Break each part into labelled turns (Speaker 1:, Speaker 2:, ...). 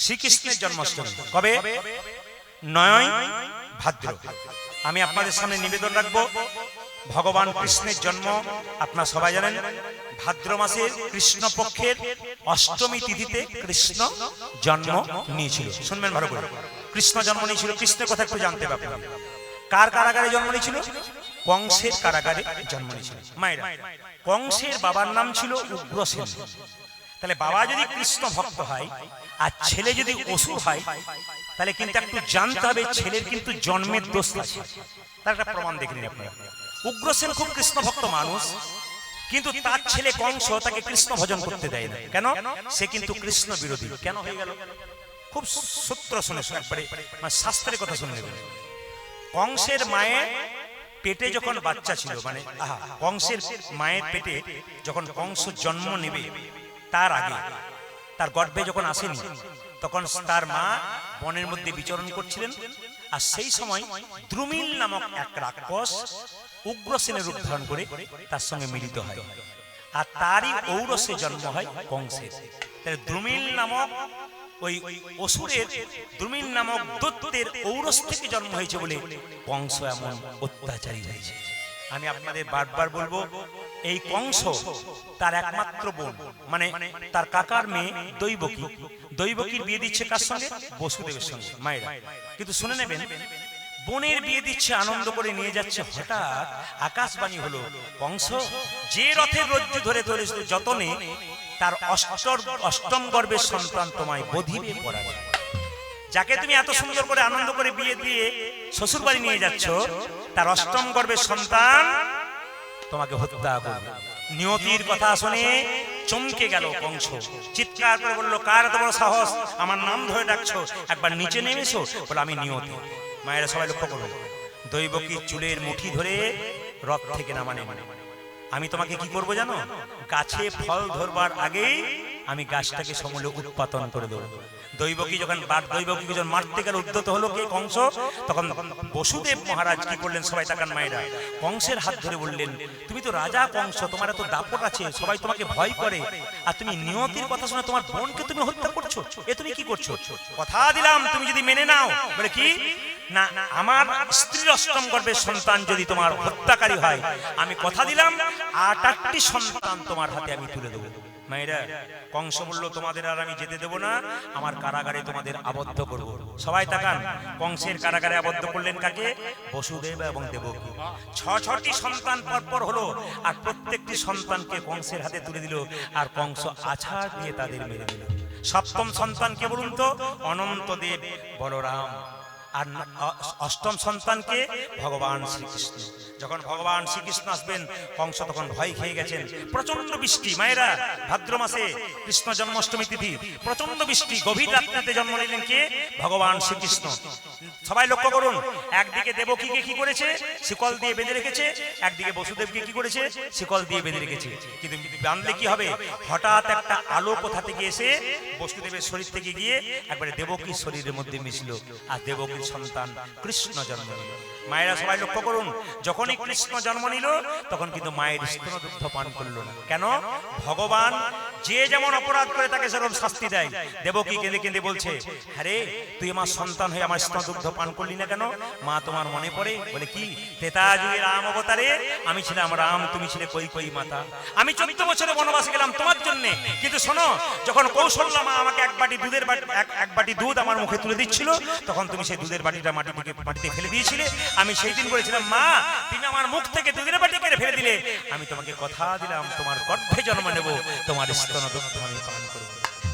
Speaker 1: শ্রীকৃষ্ণের জন্মাষ্টমী কবে? 9ই ভাদ্র। আমি আপনাদের সামনে নিবেদন রাখবো, ভগবান কৃষ্ণের জন্ম আপনারা সবাই জানেন ভাদ্র মাসের কৃষ্ণপক্ষের অষ্টমী তিথিতে কৃষ্ণ জন্ম নিয়েছিল। শুনবেন ভালো করে, কৃষ্ণ জন্ম নিয়েছিল। কৃষ্ণের কথা একটু জানতে পারবেন। কার কারাগারে জন্ম নিয়েছিল? কংসের কারাগারে জন্ম নিয়েছিল। মায়েরা, কংসের বাবার নাম ছিল উগ্রসেন। তাহলে বাবা যদি কৃষ্ণ ভক্ত হয় আর ছেলে যদি অসুর হয়, তাহলে কিন্তু একটু জানতে হবে ছেলের কিন্তু জন্মের দোষ আছে। তার একটা প্রমাণ দেখে নিন আপনারা। উগ্রসেন খুব কৃষ্ণ ভক্ত মানুষ, কিন্তু তার ছেলে কংস তাকে কৃষ্ণ ভজন করতে দেয় না। কেন? সে কিন্তু কৃষ্ণ বিরোধী। কেন হয়ে গেল? খুব সূত্র শুনে একবারে শাস্ত্রের কথা শুনে নেবেন। কংসের মায়ের পেটে যখন বাচ্চা ছিল, মানে কংসের মায়ের পেটে যখন কংস জন্ম নেবে তার আগে, তার গর্ভে যখন আসেনি, তখন তার মা বনের মধ্যে বিচরণ করছিলেন। আর সেই সময় দ্রুমিল নামক এক রাক্ষস উগ্রসেনের রূপ ধারণ করে তার সঙ্গে মিলিত হয়, আর তারই ঔরসে জন্ম হয় কংসের। তাই দ্রুমিল নামক ওই অসুরের, দ্রুমিল নামক দৈত্যের ঔরস থেকে জন্ম হয়েছে বলে কংস এমন অত্যাচারী হয়েছে। আমি আপনাদের বারবার বলবো, এই কংস তার একমাত্র বোন, মানে তার কাকার মেয়ে দৈবকী, দৈবকীর বিয়ে দিচ্ছে কার সঙ্গে? বসুদেবের সঙ্গে। মায়েরা কিন্তু শুনে নেবেন, বোনের বিয়ে দিচ্ছে, আনন্দ করে নিয়ে যাচ্ছে। হঠাৎ আকাশবাণী হলো, কংস যে রথের রজ্জু ধরে ধরেছিল যতনে, তার অষ্টম গর্ভের সন্তান তোমায় বধিবে পড়াবে। যাকে তুমি এত সুন্দর করে আনন্দ করে বিয়ে দিয়ে শ্বশুর বাড়ি নিয়ে যাচ্ছ, তার অষ্টম গর্ভের সন্তান তোমাকে হত্যা করবে। নিয়তির কথা শুনে চমকে গেল কংস, চিৎকার করে বলল, কার এত বড় সাহস আমার নাম ধরে ডাকছো? একবার নিচে নেমেছো। বলে, আমি নিয়তি। মায়েরা সবাই লক্ষ্য করো, দৈবকীর চুলের মুঠি ধরে রথ থেকে নামানে। আমি তোমাকে কি করবো জানো? গাছে ফল ধরবার আগেই আমি গাছটাকে সমূলে উৎপাদন করে দেবো। দৈবকী যখন মারতে গেল, উদ্যত হলো কে? কংস। তখন বসুদেব মহারাজ কি করলেন? সবাই তাকান মায়েরা, কংসের হাত ধরে বললেন, তুমি তো রাজা কংস, তোমার এত দাপট আছে, সবাই তোমাকে ভয় করে, আর তুমি নিয়তির কথা শুনে তোমার বোনকে তুমি হত্যা করছো, এ তুমি কি করছো? কথা দিলাম তুমি যদি মেনে নাও। বলে, কি না, আমার স্ত্রীর অষ্টম গর্ভের সন্তান যদি তোমার হত্যাকারী হয়, আমি কথা দিলাম 8টি সন্তান তোমার হাতে আমি তুলে দেবো। মায়েরা, কংস বলল, তোমাদের আর আমি যেতে দেবো না, আমার কারাগারে তোমাদের আবদ্ধ করব। সবাই তাকান, কংসের কারাগারে আবদ্ধ করলেন কাকে? বসুদেব এবং দেবকী। 6টি সন্তান পরপর হলো, আর প্রত্যেকটি সন্তানকে কংসের হাতে তুলে দিল, আর কংস আছাড় দিয়ে তাদের মেরে দিল। 7ম সন্তান কে বলুন তো? অনন্তদেব বলরাম। আর 8ম সন্তানকে ভগবান শ্রীকৃষ্ণ। যখন ভগবান শ্রীকৃষ্ণ আসবেন, কংস তখন ভয় খেয়ে গেছেন। প্রচন্ড বৃষ্টি। মায়েরা, ভাদ্র মাসে কৃষ্ণ জন্মাষ্টমী তিথি, প্রচন্ড বৃষ্টি। গভীর রাত্রিতে জন্ম নিলেন কে? ভগবান শ্রীকৃষ্ণ। সবাই লক্ষ্য করুন, একদিকে দেবকীকে কি করেছে? শিকল দিয়ে বেঁধে রেখেছে। একদিকে বসুদেবকে কি করেছে? শিকল দিয়ে বেঁধে রেখেছে। কিন্তু বাঁধলে কি হবে? হঠাৎ একটা আলো কোথা থেকে এসে বসুদেবের শরীর থেকে গিয়ে একবারে দেবকীর শরীরের মধ্যে মিশল, আর দেবকীর সন্তান কৃষ্ণ জন্ম নিল। মায়েরা সবাই লক্ষ্য করুন, যখনই কৃষ্ণ জন্ম নিল তখন কিন্তু মায়ের স্তনদুগ্ধ পান করল না। কেন? ভগবান যে যেমন অপরাধ করে তাকে সেরকম শাস্তি দেয়। দেবকী কেঁদে কেঁদে বলছে, আরে তুই আমার সন্তান হয়ে আমার স্তনদুগ্ধ পান করলি না কেন? মা, তোমার মনে পড়ে? বলে, কি? ত্রেতা যুগে রাম অবতারে আমি ছিলাম রাম, তুমি ছিলে কৈকেয়ী মাতা। আমি 14 বছরে বনবাসে গেলাম তোমার জন্য, কিন্তু শোনো, যখন কৌশল্যা মা আমাকে এক বাটি দুধ আমার মুখে তুলে দিচ্ছিল, তখন তুমি সেই দুধের বাটিটা মাটিতে ফেলে দিয়েছিলে। আমি সেই দিন বলেছিলাম, মা তুমি আমার মুখ থেকে দুধের বাটি কেড়ে ফেলে দিলে, আমি তোমাকে কথা দিলাম তোমার গর্ভে জন্ম নেব, তোমার স্তনদুগ্ধ আমি পান করব।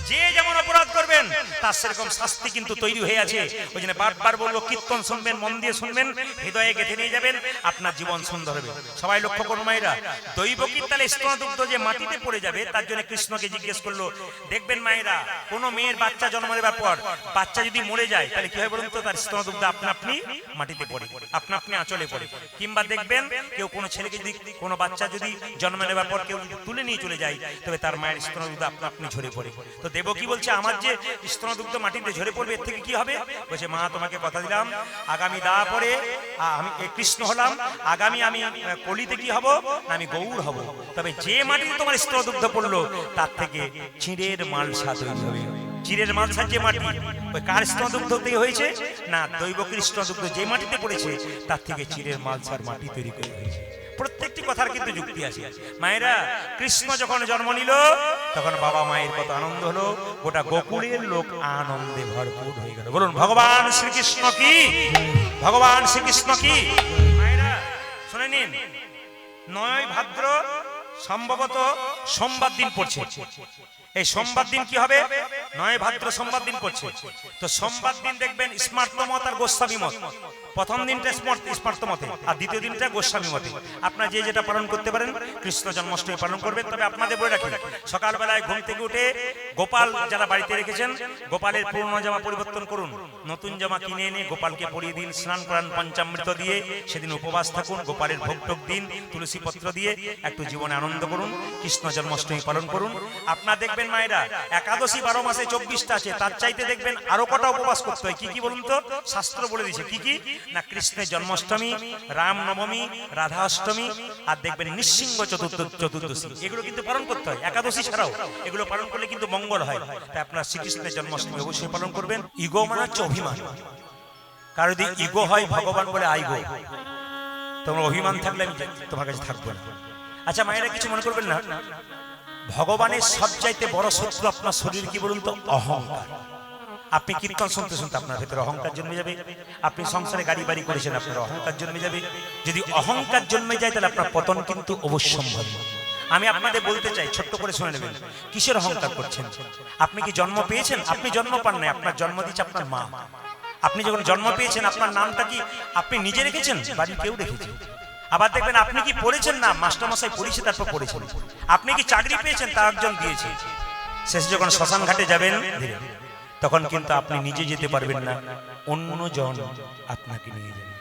Speaker 1: যে যেমন অপরাধ করবেন তার সেরকম শাস্তি কিন্তু তৈরি হয়ে আছে। ওই জন্য বারবার বলবো, কীর্তন শুনবেন, মন দিয়ে শুনবেন, হৃদয়ে গেঁথে নিয়ে যাবেন, আপনার জীবন সুন্দর হবে। সবাই লক্ষ্য করুন মায়েরা, দৈবকীর তালে স্তনদুগ্ধ যে মাটিতে পড়ে যাবে, তার জন্য কৃষ্ণকে জিজ্ঞেস করলো। দেখবেন মায়েরা, কোনো মেয়ের বাচ্চা জন্ম নেবার পর বাচ্চা যদি মরে যায়, তাহলে কি হয় বলুন তো? তার স্তনদুগ্ধ আপনা আপনি মাটিতে পড়ে, আপনা আপনি আঁচলে পড়ে। কিংবা দেখবেন কেউ কোনো ছেলেকে যদি, কোনো বাচ্চা যদি জন্ম নেবার পর কেউ তুলে নিয়ে চলে যায়, তবে তার মায়ের স্তনদুগ্ধ আপনা আপনি ঝরে পড়ে। তো দেবকী বলছে, আমার যে স্তনদুগ্ধ মাটিতে ঝরে পড়বে, এর থেকে কি হবে? বলছে, মা তোমাকে কথা দিলাম, আগামী দা পরে আমি কৃষ্ণ হলাম, আগামী আমি কলিতে কি হব? আমি গৌর হব। তবে যে মাটিতে তোমার স্তনদুগ্ধ পড়লো, তার থেকে চিঁড়ের মালসা তৈরি হবে। চিরের মালসার যে মাটি ওই কার স্তনদুগ্ধ থেকে হয়েছে না দৈব কৃষ্ণদুগ্ধ যে মাটিতে পড়েছে তার থেকে চিরের মালসার মাটি তৈরি করে হয়েছে। প্রত্যেকটি কথার কিন্তু যুক্তি আছে। মায়েরা, কৃষ্ণ যখন জন্ম নিল তখন বাবা মায়ের কত আনন্দ হলো, গোটা গোকুলের লোক আনন্দে ভরপুর হয়ে গেল। বলুন ভগবান শ্রীকৃষ্ণ কি, ভগবান শ্রীকৃষ্ণ কি। মায়েরা শুনে নিন, 9 ভাদ্র সম্ভবত সোমবার দিন পড়ছে। এই সোমবার দিন কি হবে? 9 ভাদ্র সোমবার দিন পড়ছে। তো সোমবার দিন দেখবেন স্মার্ত মত আর গোস্বামী মত। প্রথম দিনটা স্মার্ত মতে আর দ্বিতীয় দিনটা গোস্বামী মতে। আপনারা যে যেটা পালন করতে পারেন, কৃষ্ণ জন্মাষ্টমী পালন করবেন। তবে আপনাদের বলে রাখি, সকালবেলায় ঘুম থেকে উঠে গোপাল যারা বাড়িতে রেখেছেন, গোপালের পুরনো জামা পরিবর্তন করুন, নতুন জামা কিনে এনে গোপালকে পরিয়ে দিন, স্নান করান পঞ্চামৃত দিয়ে, সেদিন উপবাস থাকুন, গোপালের ভোগ টোগ দিন, তুলসী পত্র দিয়ে একটু জীবনে আনন্দ করুন, কৃষ্ণ জন্মাষ্টমী পালন করুন। আপনারা দেখবেন মায়েরা, একাদশী 12 মাসে 24টা আছে, তার চাইতে দেখবেন আরো কটা উপবাস করতে হয়। কি কি বলুন তো? শাস্ত্র বলে দিয়েছে কি কি না, কৃষ্ণের জন্মাষ্টমী, রাম নবমী, রাধা অষ্টমী, আর দেখবেন নৃসিংহ চতুর্দশী, এগুলো কিন্তু পালন করতে হয়। একাদশী ছাড়াও এগুলো পালন করলে কিন্তু মঙ্গল হয়। তাই আপনারা শ্রীকৃষ্ণের জন্মাষ্টমী অবশ্যই পালন করবেন। ইগো মানে হচ্ছে অভিমান। কারো যদি ইগো হয়, ভগবান বলে আইগো, তোমার অভিমান থাকলে আমি তোমার কাছে থাকবো না। আচ্ছা মায়েরা, কিছু মনে করবেন না, ভগবানের সবচাইতে বড় শত্রু আপনার শরীর কি বলুন তো? অহংকার। আপনি কীর্তন শুনতে শুনতে আপনার ভেতরে অহংকার জন্মে যাবে। আপনি সংসারে গাড়ি বাড়ি করেছেন, আপনার অহংকার জন্মে যাবে। যদি অহংকার জন্মে যায় তাহলে আপনার পতন কিন্তু অবশ্যম্ভাবী। আমি আপনাদের বলতে চাই, ছোট্ট করে শুনে নেবেন, কিসের অহংকার করছেন? আপনি কি জন্ম পেয়েছেন? আপনি জন্ম পান নাই, আপনার জন্ম দিয়েছে আপনার মা। আপনি যখন জন্ম পেয়েছেন, আপনার নামটা কি আপনি নিজে রেখেছেন? বাড়ির কেউ রেখেছে। আবার দেখবেন আপনি কি পড়েছেন? না, মাস্টারমশাই পড়িয়েছে, তারপর পড়েছেন। আপনি কি চাকরি পেয়েছেন? তার একজন দিয়েছে। শেষে যখন শ্মশান ঘাটে যাবেন তখন কিন্তু আপনি নিজে যেতে পারবেন না, অন্যজন আপনাকে নিয়ে যাবে।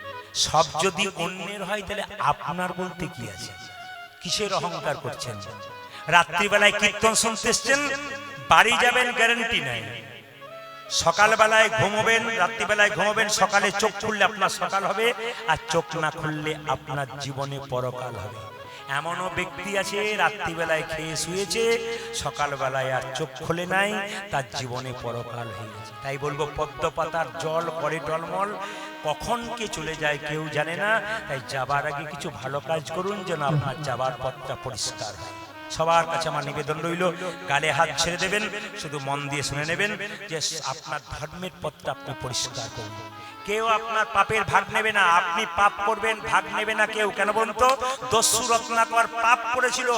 Speaker 1: সব যদি অন্যের হয় তাহলে আপনার বলতে কি আছে? কিসের অহংকার করছেন? রাত্রিবেলায় কীর্তন শুনতে এসছেন, বাড়ি যাবেন গ্যারান্টি নাই। সকালবেলায় ঘুমোবেন, রাত্রিবেলায় ঘুমোবেন, সকালে চোখ খুললে আপনার সকাল হবে, আর চোখ না খুললে আপনার জীবনে পরকাল হবে। এমনও ব্যক্তি আছে, রাত্রিবেলায় খেয়ে শুয়েছে, সকালবেলায় আর চোখ খুলে নাই, তার জীবনে পরকাল হয়ে গেছে। তাই বলবো, পদ্ম পাতার জল করে টলমল, কখন কে চলে যায় কেউ জানে না। তাই যাবার আগে কিছু ভালো কাজ করুন, যেন আপনার যাবার পথটা পরিষ্কার হয়। সবার কাছে আমার নিবেদন রইল, গালে হাত ছেড়ে দেবেন, শুধু মন দিয়ে শুনে নেবেন যে আপনার ধর্মের পথটা আপনি পরিষ্কার করুন। কেউ আপনার পাপের ভাগ নেবে না, আপনি পাপ করবেন, ভাগ নেবে না কেউ। কেন বলুন তো? দস্যু রত্নাকর পাপ করেছিল,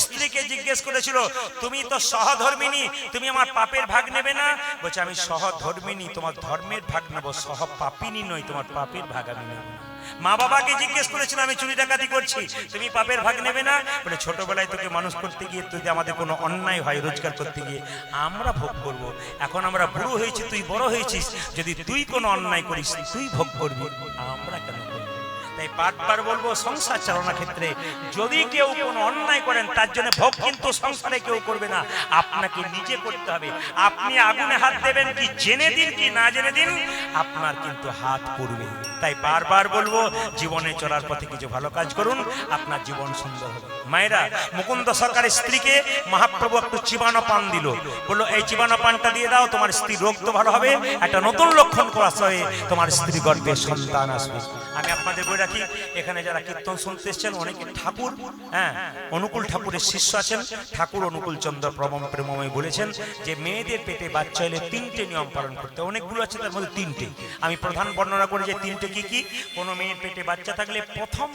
Speaker 1: স্ত্রীকে জিজ্ঞেস করেছিল, তুমি তো সহধর্মিনী, তুমি আমার পাপের ভাগ নেবে না? বলছে, আমি সহধর্মিনী, তোমার ধর্মের ভাগ নেব, সহপাপিনী নই, তোমার পাপের ভাগ আমি নেব না। মা বাবাকে জিজ্ঞেস করেছিল, আমি চুরি ডাকাতি করছি, তুমি পাপের ভাগ নেবে না? বলে, ছোটবেলায় তোকে মানুষ করতে গিয়ে যদি আমাদের কোনো অন্যায় হয়, রোজগার করতে গিয়ে আমরা ভোগ করব। এখন আমরা বুড়ো হয়েছি, তুই বড় হয়েছিস, যদি তুই কোনো অন্যায় করিস তুই ভোগ করবি, আমরা কেন করব? তাই বারবার বলবো, সংসার চালানোর ক্ষেত্রে যদি কেউ কোনো অন্যায় করেন, তার জন্য ভোগ কিন্তু সংসারে কেউ করবে না, আপনাকে নিজে করতে হবে। আপনি আগুনে হাত দেবেন কি জেনে দিন কি না জেনে দিন, আপনার কিন্তু হাত পড়বে। তাই বারবার বলবো, জীবনে চলার পথে কিছু ভালো কাজ করুন, আপনার জীবন সুন্দর হবে। মায়েরা, মুকুন্দ সরকারের স্ত্রীকে মহাপ্রভু একটু চিবানো পান দিল, বললো, এই চিবানো পানটা দিয়ে দাও, তোমার স্ত্রী রোগ তো ভালো হবে, একটা নতুন লক্ষণ করা হয়ে তোমার স্ত্রী গর্ভে সন্তান আসবে। আমি আপনাদের বলে রাখি, এখানে যারা কীর্তন শুনতে এসছেন, অনেকে ঠাকুর, অনুকূল ঠাকুরের শিষ্য আছেন। ঠাকুর অনুকূল চন্দ্র প্রেমময় বলেছেন যে মেয়েদের পেটে বাচ্চা এলে 3টে নিয়ম পালন করতে। অনেকগুলো আছে, তার মধ্যে 3টে আমি প্রধান বর্ণনা করি যে 3টে কি কি। কোনো মেয়ের পেটে বাচ্চা থাকলে প্রথম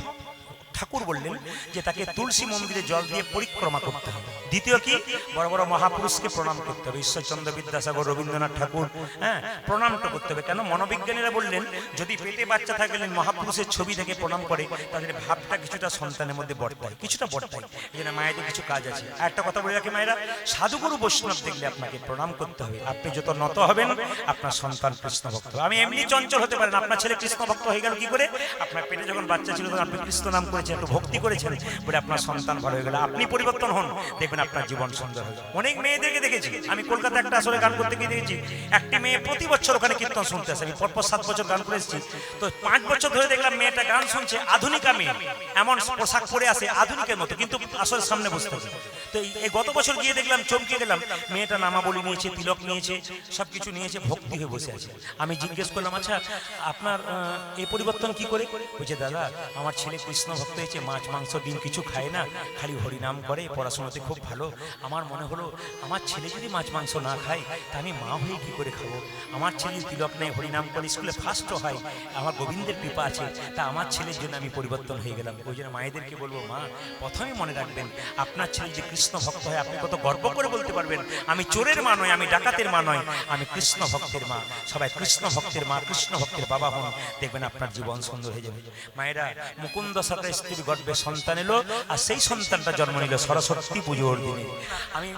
Speaker 1: ঠাকুর বললেন যে তাকে তুলসী মন্দিরে জল দিয়ে পরিক্রমা করতে হবে। দ্বিতীয় কি, বড় বড় মহাপুরুষকে প্রণাম করতে হবে, ঈশ্বরচন্দ্র বিদ্যাসাগর, রবীন্দ্রনাথ ঠাকুর, প্রণামটা করতে হবে। কেন? মনোবিজ্ঞানীরা বললেন, যদি পেটে বাচ্চা থাকলেন মহাপুরুষের ছবি থেকে প্রণাম করে, তাদের ভাবটা কিছুটা সন্তানের মধ্যে বর্তায়, কিছুটা বর্তায়। এই জন্য মায়েদের কিছু কাজ আছে। আর একটা কথা বলে রাখি মায়েরা, সাধুগুরু বৈষ্ণব দেখলে আপনাকে প্রণাম করতে হবে। আপনি যত নত হবেন, আপনার সন্তান কৃষ্ণ ভক্ত। আমি এমনি চঞ্চল হতে পারেন, আপনার ছেলে কৃষ্ণ ভক্ত হয়ে গেল কি করে? আপনার পেটে যখন বাচ্চা ছিল তখন আপনি কৃষ্ণ নাম করেছেন, একটু ভক্তি করেছেন, বলে আপনার সন্তান ভালো হয়ে গেল। আপনি পরিবর্তন হন, দেখবেন আপনার জীবন সুন্দর হবে। অনেক মেয়েদেরকে দেখেছি আমি, কলকাতা একটা আসলে গান করতে গিয়ে দেখেছি, একটি মেয়ে প্রতি বছর ওখানে কীর্তন শুনতে আসে। আমি পরপর 7 বছর গান করে এসেছি, তো 5 বছর ধরে দেখলাম মেয়েটা গান শুনছে, আধুনিকা মেয়ে, এমন পোশাক পরে আসে আধুনিকের মতো, কিন্তু আসলে সামনে বসতে হবে। তো এই গত বছর গিয়ে দেখলাম, চমকে গেলাম, মেয়েটা নামাবলী নিয়েছে, তিলক নিয়েছে, সবকিছু নিয়েছে, ভক্তি হয়ে বসে আছে। আমি জিজ্ঞেস করলাম, আচ্ছা আপনার এই পরিবর্তন কি করে? বলছে দাদা আমার ছেলে কৃষ্ণ ভক্ত হয়েছে, মাছ মাংস ডিম কিছু খায় না, খালি হরিনাম করে, পড়াশোনাতে খুব ভালো। আমার মনে হলো আমার ছেলে যদি মাছ মাংস না খায় তা আমি মা হয়ে কি করে খাবো? আমার ছেলে তিলক নেই, হরিনাম করে, স্কুলে ফার্স্টও হয়, আমার গোবিন্দের কৃপা আছে, তা আমার ছেলের জন্য আমি পরিবর্তন হয়ে গেলাম। ওই জন্য মায়েদেরকে বলবো, মা প্রথমে মনে রাখবেন আপনার ছেলে যে কৃষ্ণ ভক্ত হয় আপনি কত গর্ব করে বলতে পারবেন, আমি চোরের মা নয়, আমি ডাকাতের মা নয়, আমি কৃষ্ণ ভক্তের মা। সবাই কৃষ্ণ ভক্তের মা, কৃষ্ণ ভক্তের বাবা হন, দেখবেন আপনার জীবন সুন্দর হয়ে যাবে। মায়েরা, মুকুন্দ সরকার স্ত্রীর গর্ভে সন্তান এলো, আর সেই সন্তানটা জন্ম নিল সরস্বতী পুজোর দিনে। আমি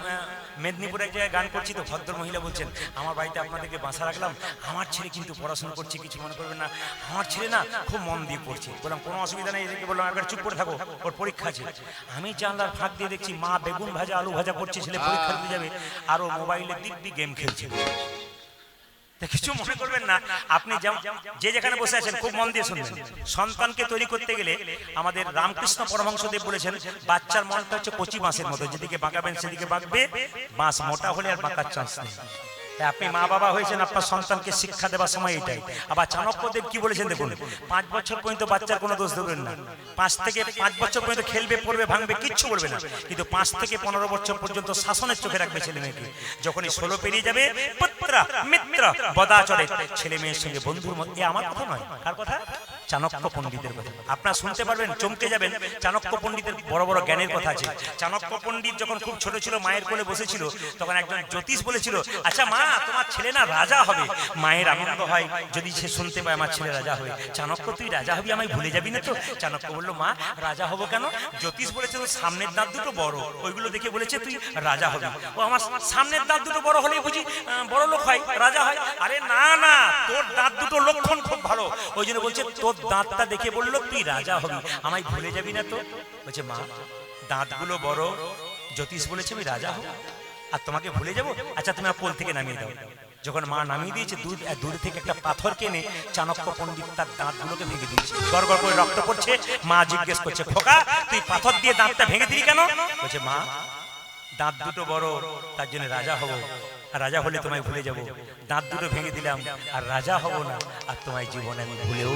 Speaker 1: মেদিনীপুরে এক জায়গায় গান করছি, তো ভদ্র মহিলা বলছেন, আমার বাড়িতে আপনাদেরকে বাসা রাখলাম, আমার ছেলে কিন্তু পড়াশোনা করছে, কিছু মনে করবেন না, আমার ছেলে না খুব মন দিয়ে পড়ছে। বললাম কোনো অসুবিধা নেই, এদেরকে বললাম একবার চুপ করে থাকো, ওর পরীক্ষা আছে। আমি জানলার ফাঁক দিয়ে দেখছি মা বেগুন ভাজা আলু ভাজা করছে, ছেলে পরীক্ষা দিতে যাবে, আর ও মোবাইলে দিব্যি গেম খেলছে। কিছু মনে করবেন না, আপনি যে যেখানে বসে আছেন খুব মন দিয়ে শুনবেন। সন্তানকে তৈরি করতে গেলে আমাদের রামকৃষ্ণ পরমহংসদেব বলেছেন, বাচ্চার মনটা হচ্ছে কচি বাঁশের মতো, যেদিকে বাঁকাবেন সেদিকে বাঁকবে, বাঁশ মোটা হলে আর বাঁকার চান্স নেই। আপনি মা বাবা হয়েছেন, আপনার সন্তানকে শিক্ষা দেওয়ার সময় এটাই। আবার চাণক্যদেব কি বলেছেন দেখুন, 5 বছর পর্যন্ত বাচ্চার কোনো দোষ দেবেন না, 5 থেকে 5 বছর পর্যন্ত খেলবে, পড়বে, ভাঙবে, কিচ্ছু বলবে না, কিন্তু 5 থেকে 15 বছর পর্যন্ত শাসনের চোখে রাখবে ছেলে মেয়েকে। যখনই 16 পেরিয়ে যাবে, পুত্র মিত্র বদাচরে, ছেলে মেয়ের সঙ্গে বন্ধুর মতো। এ আমার কথা নয়, কার কথা? চাণক্য পণ্ডিতের কথা। আপনারা শুনতে পারবেন, চমকে যাবেন। চাণক্য পণ্ডিতের বড় বড় জ্ঞানের কথা আছে। চাণক্য পণ্ডিত যখন খুব ছোট ছিল, মায়ের কোলে বসেছিল, তখন একজন জ্যোতিষ বলেছিল, আচ্ছা মা তোমার ছেলে না রাজা হবে। মায়ের আনন্দ হয় যদি সে শুনতে পায় আমার ছেলে রাজা হবে। চাণক্য তুই রাজা হবি, আমায় ভুলে যাবি না তো? চাণক্য বললো, মা রাজা হবো কেন? জ্যোতিষ বলেছে তোর সামনের দাঁত দুটো বড়, ওইগুলো দেখে বলেছে তুই রাজা হবি। ও আমার সামনের দাঁত দুটো বড় হলেই বুঝি বড় লোক হয়, রাজা হয়? আরে না না, তোর দাঁত দুটো লক্ষণ খুব ভালো, ওই জন্য বলছে তোর দাঁতটা দেখে বললো তুই রাজা হবি, আমায় ভুলে যাবি না তো? বলছে মা দাঁতগুলো বড়, জ্যোতিষ বলেছে আমি রাজা হব, আর তোমাকে ভুলে যাবো? আচ্ছা তুমি পোল থেকে নামিয়ে দাও। যখন মা নামিয়ে দিয়েছে, দূর থেকে একটা পাথর কেনে চাণক্য পণ্ডিত তার দাঁতগুলোকে ভেঙে দিয়েছে, গড়গড় করে রক্ত পড়ছে। মা জিজ্ঞেস করছে, খোকা তুই পাথর দিয়ে দাঁতটা ভেঙে দিলি কেন? বলছে মা দাঁত দুটো বড়, তার জন্য রাজা হব, আর রাজা হলে তোমায় ভুলে যাব। দাঁত দুটো ভেঙে দিলাম, আর রাজা হব না, আর তোমায় জীবনে আমি ভুলেও।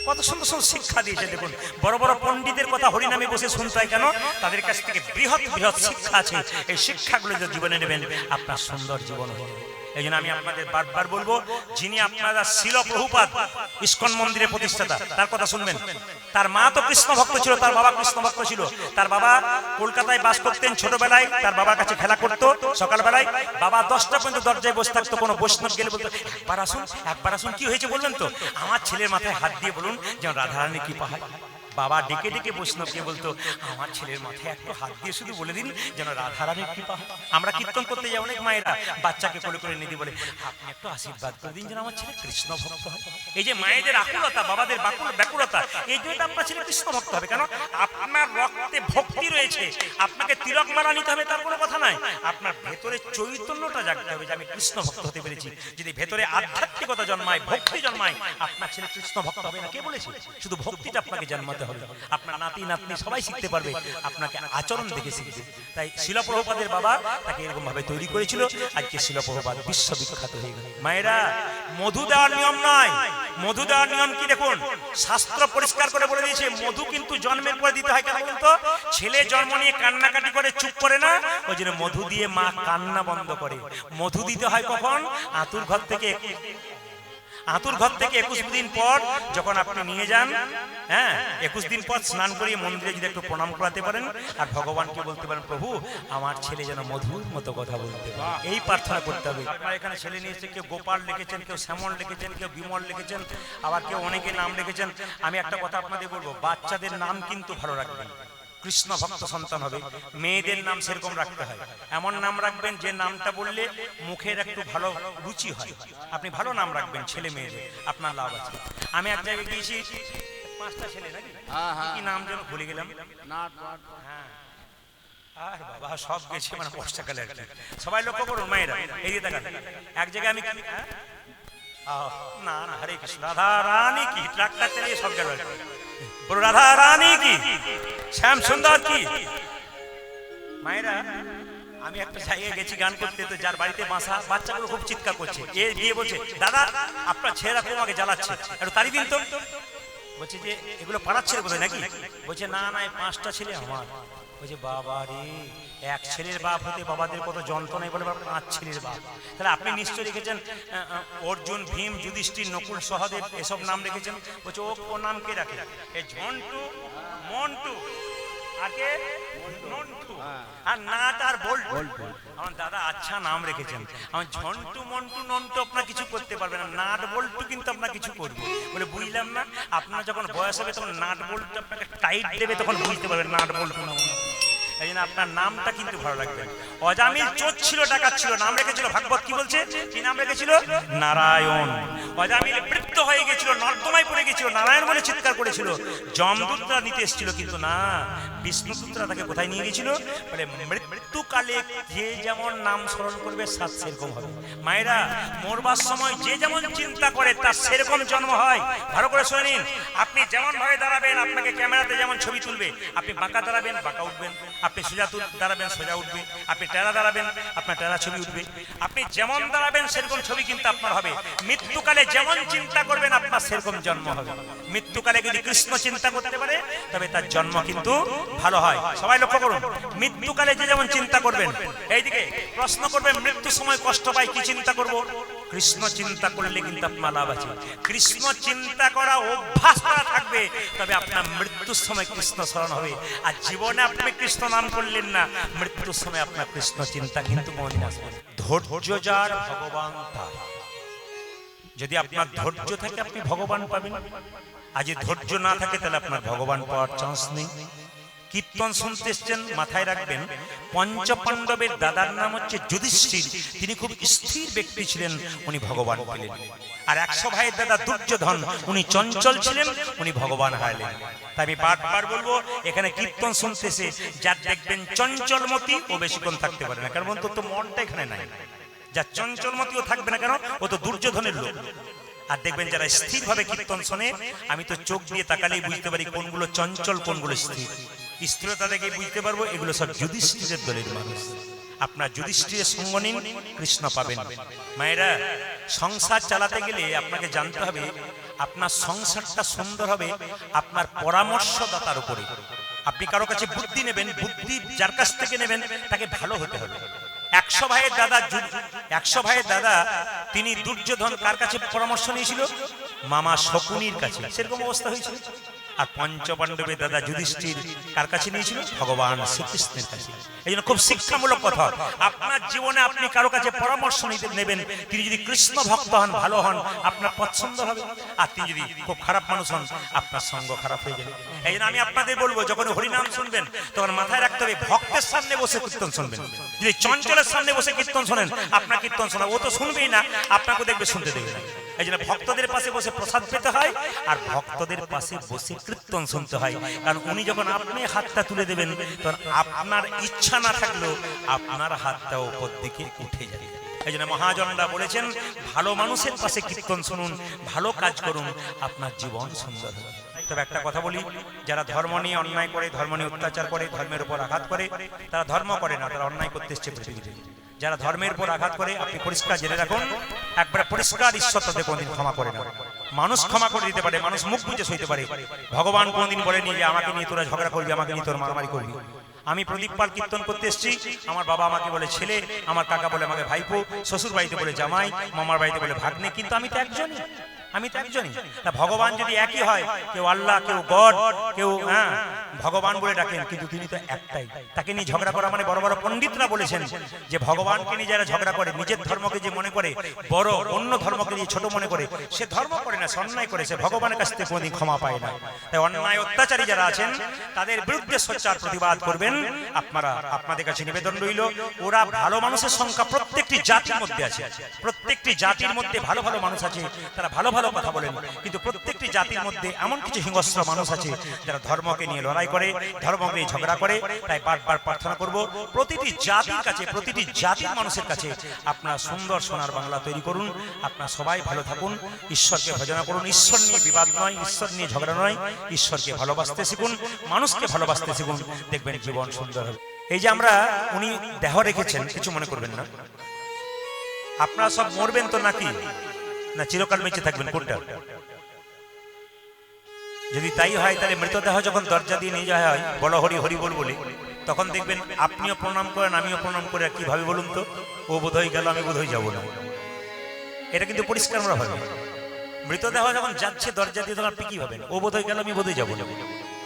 Speaker 1: কত সুন্দর সুন্দর শিক্ষা দিয়েছে দেখুন। বড় বড় পণ্ডিতের কথা হরিনামে বসে শুনতে হয় কেন? তাদের কাছ থেকে বৃহৎ বৃহৎ শিক্ষা আছে। এই শিক্ষাগুলো যদি জীবনে নেবেন, আপনার সুন্দর জীবন হবে। এই জন্য আমি আপনাদের বারবার বলবো, যিনি আপনারা শিল প্রভুপাদ ইস্কন মন্দিরের প্রতিষ্ঠাতা, তার কথা শুনবেন। তার মা তো কৃষ্ণ ভক্ত ছিল, তার বাবা কৃষ্ণ ভক্ত ছিল। তার বাবা কলকাতায় বাস করতেন, ছোটবেলায় তার বাবার কাছে খেলা করতো। সকালবেলায় বাবা 10টা পর্যন্ত দরজায় বসে থাকতো, কোনো বৈষ্ণব গেলে বলতো, একবার আসুন একবার আসুন, কি হয়েছে বলবেন তো? আমার ছেলের মাথায় হাত দিয়ে বলুন যেন রাধারানী কৃপা হয়। বাবা ডেকে ডেকে বৈষ্ণবকে বলতো, আমার ছেলের মাথায় একটু হাত দিয়ে শুধু বলে দিন যেন রাধারানীর কৃপা হয়। আমরা কীর্তন করতে যাই, অনেক মায়েরা বাচ্চাকে কোলে করে নিয়ে বলে, আপনি একটু আশীর্বাদ করে দিন যেন আমার ছেলে কৃষ্ণ ভক্ত হয়। এই যে মায়েদের আকুলতা, বাবাদের ব্যাকুলতা, এই জন্য আপনার ছেলে কৃষ্ণ ভক্ত হবে। কেন? আপনার রক্তে ভক্তি রয়েছে। আপনাকে তিলক মালা নিতে হবে তার কোনো কথা নাই, আপনার ভেতরে চৈতন্যটা জাগতে হবে যে আমি কৃষ্ণ ভক্ত হতে পেরেছি। যদি ভেতরে আধ্যাত্মিকতা জন্মায়, ভক্তি জন্মায়, আপনার ছেলে কৃষ্ণ ভক্ত হবে না। কে বলেছে? শুধু ভক্তিটা আপনাকে জন্মাতে হবে। আপনার নাতি নাতনি সবাই শিখতে পারবে, আপনাকে আচরণ দেখে শিখবে। তাই শিল প্রভুপাদের বাবা তাকে এরকম ভাবে তৈরি করেছিল, আজকে শিল প্রভুপাদ বিশ্ববিখ্যাত হয়ে গেল। মায়েরা, মধু দেওয়ার নিয়ম নয়। মধু দেওয়ার নিয়ম কি দেখুন, শাস্ত্র পরিষ্কার করে বলে দিয়েছে, মধু কিন্তু জন্মের পরে দিতে হয়। কেন বলুন তো? ছেলে জন্ম নিয়ে কান্নাকাটি করে চুপ করে না, ওই জন্য মধু দিয়ে মা কান্না বন্ধ করে। মধু দিতে হয় কখন? আতুর ঘর থেকে 21 দিন পর যখন আপনি নিয়ে যান, হ্যাঁ 21 দিন পর স্নান করিয়ে মন্দিরে যদি একটু প্রণাম করাতে পারেন, আর ভগবানকে বলতে পারেন, প্রভু আমার ছেলে যেন মধুর মতো কথা বলতে পারে, এই প্রার্থনা করতে হবে। আপনার এখানে ছেলে নিয়ে এসে কেউ গোপাল লিখেছেন, কেউ শ্যামল লিখেছেন, কেউ বিমল লিখেছেন, আবার কেউ অনেকে নাম লিখেছেন। আমি একটা কথা আপনাদের বলবো, বাচ্চাদের নাম কিন্তু ভালো রাখবেন, কৃষ্ণ ভক্ত সন্তান হবে। মেয়েদের নাম সেরকম রাখতে হয়, এমন নাম রাখবেন যে নামটা বললে মুখের একটু ভালো রুচি হয়। আপনি ভালো নাম রাখবেন ছেলে মেয়েদের, আপনার লাভ আছে। আমি এক জায়গায় গিয়েছি, 5টা ছেলে নাকি, কি নাম যেন ভুলে গেলাম, হ্যাঁ আর বাবা সব গেছে মানে বর্ষাকালে আর কি। সবাই লক্ষ্য করুন মায়েরা, এই যে দেখেন এক জায়গায় আমি না না হরে কৃষ্ণ, রাধা রানী কি ট্রাক্টর চালিয়ে সব জায়গায় বলো রাধা রানী কি, শ্যাম সুন্দর কি। মায়েরা আমি একটা জায়গায় গেছি গান করতে, তো যার বাড়িতে বাসা, বাচ্চাগুলো খুব চিৎকার করছে, এ গিয়ে বলছে দাদা আপনার ছেলেরা তোমাকে জ্বালাচ্ছে, একটু তাড়ি দিন তো। বলছে যে এগুলো পাড়ার ছেলে বোধহয় নাকি, বলছে না না 5টা ছেলে আমার। বলছে বাবা রে, এক ছেলের বাপ হতে বাবাদের কত যন্ত্রণায় বলে 5 ছেলের বাপ। তাহলে আপনি নিশ্চয় রেখেছেন অর্জুন, ভীম, যুধিষ্ঠির, নকুল, সহদেব এসব নাম রেখেছেন। বলছে ও নাম কে রাখে? এই ঝন্টু, মন্টু আর কে নন্টু আর নাট আর বল্টু। আমার দাদা আচ্ছা নাম রেখেছেন। আমার ঝন্টু, মন্টু, নন্টু আপনার কিছু করতে পারবে না, নাট বল্টু কিন্তু আপনার কিছু করবে। বলে বুঝলাম না, আপনার যখন বয়স হবে তখন নাট বল্টু আপনাকে টাইট দেবে, তখন বুঝতে পারবেন নাট বল্টু নাম। এই জন্য আপনার নামটা কিন্তু ভালো লাগবে। অজামিল চোর ছিল, ডাকাত ছিল, নাম রেখেছিল ভাগবত কি বলছে, কি নাম রেখেছিল? নারায়ণ। অজামিল বৃদ্ধ হয়ে গেছিল, নর্দমায় পড়ে গেছিল, নারায়ণ বলে চিৎকার করেছিল। যমদূতরা নিতে এসেছিল, কিন্তু না, বিষ্ণুদূতরা তাকে কোথায় নিয়ে গেছিল? বলে মৃত্যুকালে যে যেমন নাম স্মরণ করবে সাত সেরকম হবে। মায়েরা মরবার সময় যে যেমন চিন্তা করে তার সেরকম জন্ম হয়। ভালো করে শুনে নিন, আপনি যেমন ভাবে দাঁড়াবেন আপনাকে ক্যামেরাতে যেমন ছবি তুলবে, আপনি বাঁকা দাঁড়াবেন বাঁকা উঠবেন, আপনি সোজা দাঁড়াবেন সোজা উঠবে, আপনি টেরা দাঁড়াবেন আপনার টেরা ছবি উঠবে। আপনি যেমন দাঁড়াবেন সেরকম ছবি কিন্তু আপনার হবে। মৃত্যুকালে যেমন চিন্তা করবেন আপনার সেরকম জন্ম হবে। মৃত্যুকালে যদি কৃষ্ণ চিন্তা করতে পারে তবে তার জন্ম কিন্তু ভালো হয়। সবাই লক্ষ্য করুন, মৃত্যুকালে যে যেমন চিন্তা করবেন। এইদিকে প্রশ্ন করবেন মৃত্যুর সময় কষ্ট পাই, কি চিন্তা করব? কৃষ্ণ চিন্তা করলে কিন্তু আপনার লাভ আছে। কৃষ্ণ চিন্তা করা অভ্যাস করা থাকবে, তবে আপনার মৃত্যুর সময় কৃষ্ণ স্মরণ হবে। আর জীবনে আপনি কৃষ্ণ নাম করলেন না, মৃত্যুর সময় আপনার কৃষ্ণ চিন্তা কিন্তু মনে আসবে। ধৈর্য যার ভগবান তার। যদি আপনার ধৈর্য থাকে আপনি ভগবান পাবেন, আর যদি ধৈর্য না থাকে তাহলে আপনার ভগবান পাওয়ার চান্স নেই। কীর্তন শুনতে এসছেন, মাথায় রাখবেন পঞ্চপাণ্ডবের দাদার নাম হচ্ছে যুধিষ্ঠির। তিনি খুব স্থির ব্যক্তি ছিলেন, উনি ভগবান পেলেন। আর 100 ভাইয়ের দাদা দুর্যোধন, উনি চঞ্চল ছিলেন, উনি ভগবান হারালেন। তাই আমি বারবার বলবো, এখানে কীর্তন শুনতেছে যার দেখবেন চঞ্চলমতি ও বেশিক্ষণ থাকতে পারে না, কারণ তো মনটা এখানে নাই। যার চঞ্চলমতিও থাকবে না, কেন ও তো দুর্যোধনের লোক। আর দেখবেন যারা স্থির ভাবে কীর্তন শোনে, আমি তো চোখ দিয়ে তাকালেই বুঝতে পারি কোনগুলো চঞ্চল কোনগুলো স্থির। স্থিরতা দেখে বুঝতে পারবো এগুলো সব যুধিষ্ঠিরের দলের মানুষ। আপনার যুধিষ্ঠিরের সঙ্গ নিন, কৃষ্ণ পাবেন। মায়েরা সংসার চালাতে গেলে আপনাকে জানতে হবে আপনার সংসারটা সুন্দর হবে আপনার পরামর্শদাতার উপরে। আপনি কারো কাছে বুদ্ধি নেবেন, বুদ্ধি যার কাছ থেকে নেবেন তাকে ভালো হতে হবে। 100 ভাইয়ের দাদা তিনি দুর্যোধন কার কাছে পরামর্শ নিয়েছিল? মামা শকুনির কাছে, সেরকম অবস্থা হয়েছিল। আর পঞ্চপাণ্ডবের দাদা যুধিষ্ঠির কার কাছে নিয়েছিল? ভগবান শ্রীকৃষ্ণের কাছে। এই জন্য খুব শিক্ষামূলক কথা, আপনার জীবনে আপনি কারো কাছে পরামর্শ নিতে নেবেন, তিনি যদি কৃষ্ণ ভক্ত হন, ভালো হন, আপনার পছন্দ হবে। আর তিনি যদি খুব খারাপ মানুষ হন, আপনার সঙ্গ খারাপ হয়ে যাবে। এই জন্য আমি আপনাদের বলবো, যখন হরিনাম শুনবেন তখন মাথায় রাখতে হবে ভক্তের সামনে বসে কীর্তন শুনবেন। যদি চঞ্চলের সামনে বসে কীর্তন শোনেন, আপনার কীর্তন শোনা ও তো শুনবেই না, আপনাকে দেখবে শুনতে দেবে না। এই জন্য ভক্তদের পাশে বসে প্রসাদ পেতে হয়, আর ভক্তদের পাশে বসে কীর্তন শুনতে হয়। কারণ উনি যখন আপনি হাতটা তুলে দেবেন, তখন আপনার ইচ্ছা না থাকলেও আপনার হাতটা উপর দিকে উঠে যাবে। এই জন্য মহাজনরা বলেছেন, ভালো মানুষের পাশে কীর্তন শুনুন, ভালো কাজ করুন, আপনার জীবন সুন্দর হবে। তবে একটা কথা বলি, যারা ধর্ম নিয়ে অন্যায় করে, ধর্ম নিয়ে অত্যাচার করে, ধর্মের উপর আঘাত করে, তারা ধর্ম করে না, তারা অন্যায় করতে এসছে পৃথিবীতে। যারা ধর্মের উপর আঘাত করে, আপনি পরিষ্কার জেনে রাখুন, একবারে পরিষ্কার ঈশ্বর তাদের কোনদিন ক্ষমা করে না। মানুষ ক্ষমা করে দিতে পারে, মানুষ মুখ বুঝে সইতে পারে, ভগবান কোনদিন বলেনি যে আমাকে নিয়ে তোরা ঝগড়া করবি, আমাকে নিয়ে তোর মারামারি করবি। আমি প্রদীপ পাল কীর্তন করতে এসেছি, আমার বাবা আমাকে বলে ছেলে, আমার কাকা বলে আমাকে ভাইপো, শ্বশুর বাড়িতে বলে জামাই, মামার বাড়িতে বলে ভাগ্নে, কিন্তু আমি তো একজনই। তা ভগবান যদি একই হয়, কেউ আল্লাহ, কেউ গড, কেউ ভগবান বলে ডাকেন, কিন্তু তিনি তো একটাই। তাকে নিয়ে ঝগড়া করা মানে, বড় বড় পণ্ডিতরা বলেছেন যে ভগবানকে নিয়ে যারা ঝগড়া করে, নিজের ধর্মকে যে মনে করে বড়, অন্য ধর্মকে নিয়ে ছোট মনে করে, সে ধর্ম করে না, সে অন্যায় করে, সে ভগবানের কাছ থেকে কোনোদিন ক্ষমা পায় না। তাই অন্যায় অত্যাচারী যারা আছেন তাদের বিরুদ্ধে সোচ্চার প্রতিবাদ করবেন। আপনাদের কাছে নিবেদন রইল, ওরা ভালো মানুষের সংখ্যা প্রত্যেকটি জাতির মধ্যে আছে, প্রত্যেকটি জাতির মধ্যে ভালো ভালো মানুষ আছে, তারা ভালো ভালো কথা বলেন, কিন্তু প্রত্যেকটি জাতির মধ্যে এমন কিছু হিংস্র মানুষ আছে যারা ধর্মকে নিয়ে লড়াই করে, ধর্মকে নিয়ে ঝগড়া করে। তাই বারবার প্রার্থনা করব প্রতিটি জাতির কাছে, প্রতিটি জাতির মানুষের কাছে আপনার সুন্দর সোনার বাংলা তৈরি করুন। আপনার সবাই ভালো থাকুন, ঈশ্বরকে ভজনা করুন। ঈশ্বর নিয়ে বিবাদ নয়, ঈশ্বর নিয়ে ঝগড়া নয়, ঈশ্বরকে ভালোবাসতে শিখুন, মানুষকে ভালোবাসতে শিখুন, দেখবেন জীবন সুন্দর হবে। এই যে আমরা উনি দেহ রেখেছেন, কিছু মনে করবেন না। আপনারা সব মরবেন তো নাকি না চিরকাল বেঁচে থাকবেন, কোনটা? যদি তাই হয় তাহলে মৃতদেহ যখন দরজা দিয়ে নিয়ে যাওয়া হয় বলো হরি হরি বল বলে, তখন দেখবেন আপনিও প্রণাম করেন, আমিও প্রণাম করে, কিভাবে বলুন তো? ও বোধ হয়ে গেল, আমি বোধ হয়ে যাবো না। এটা কিন্তু পরিষ্কার আমরা ভাবি। মৃতদেহ যখন যাচ্ছে দরজা দিয়ে, তখন আপনি কি ভাবেন? ও বোধ হয়ে গেল, আমি বোধ হয়ে যাবো না।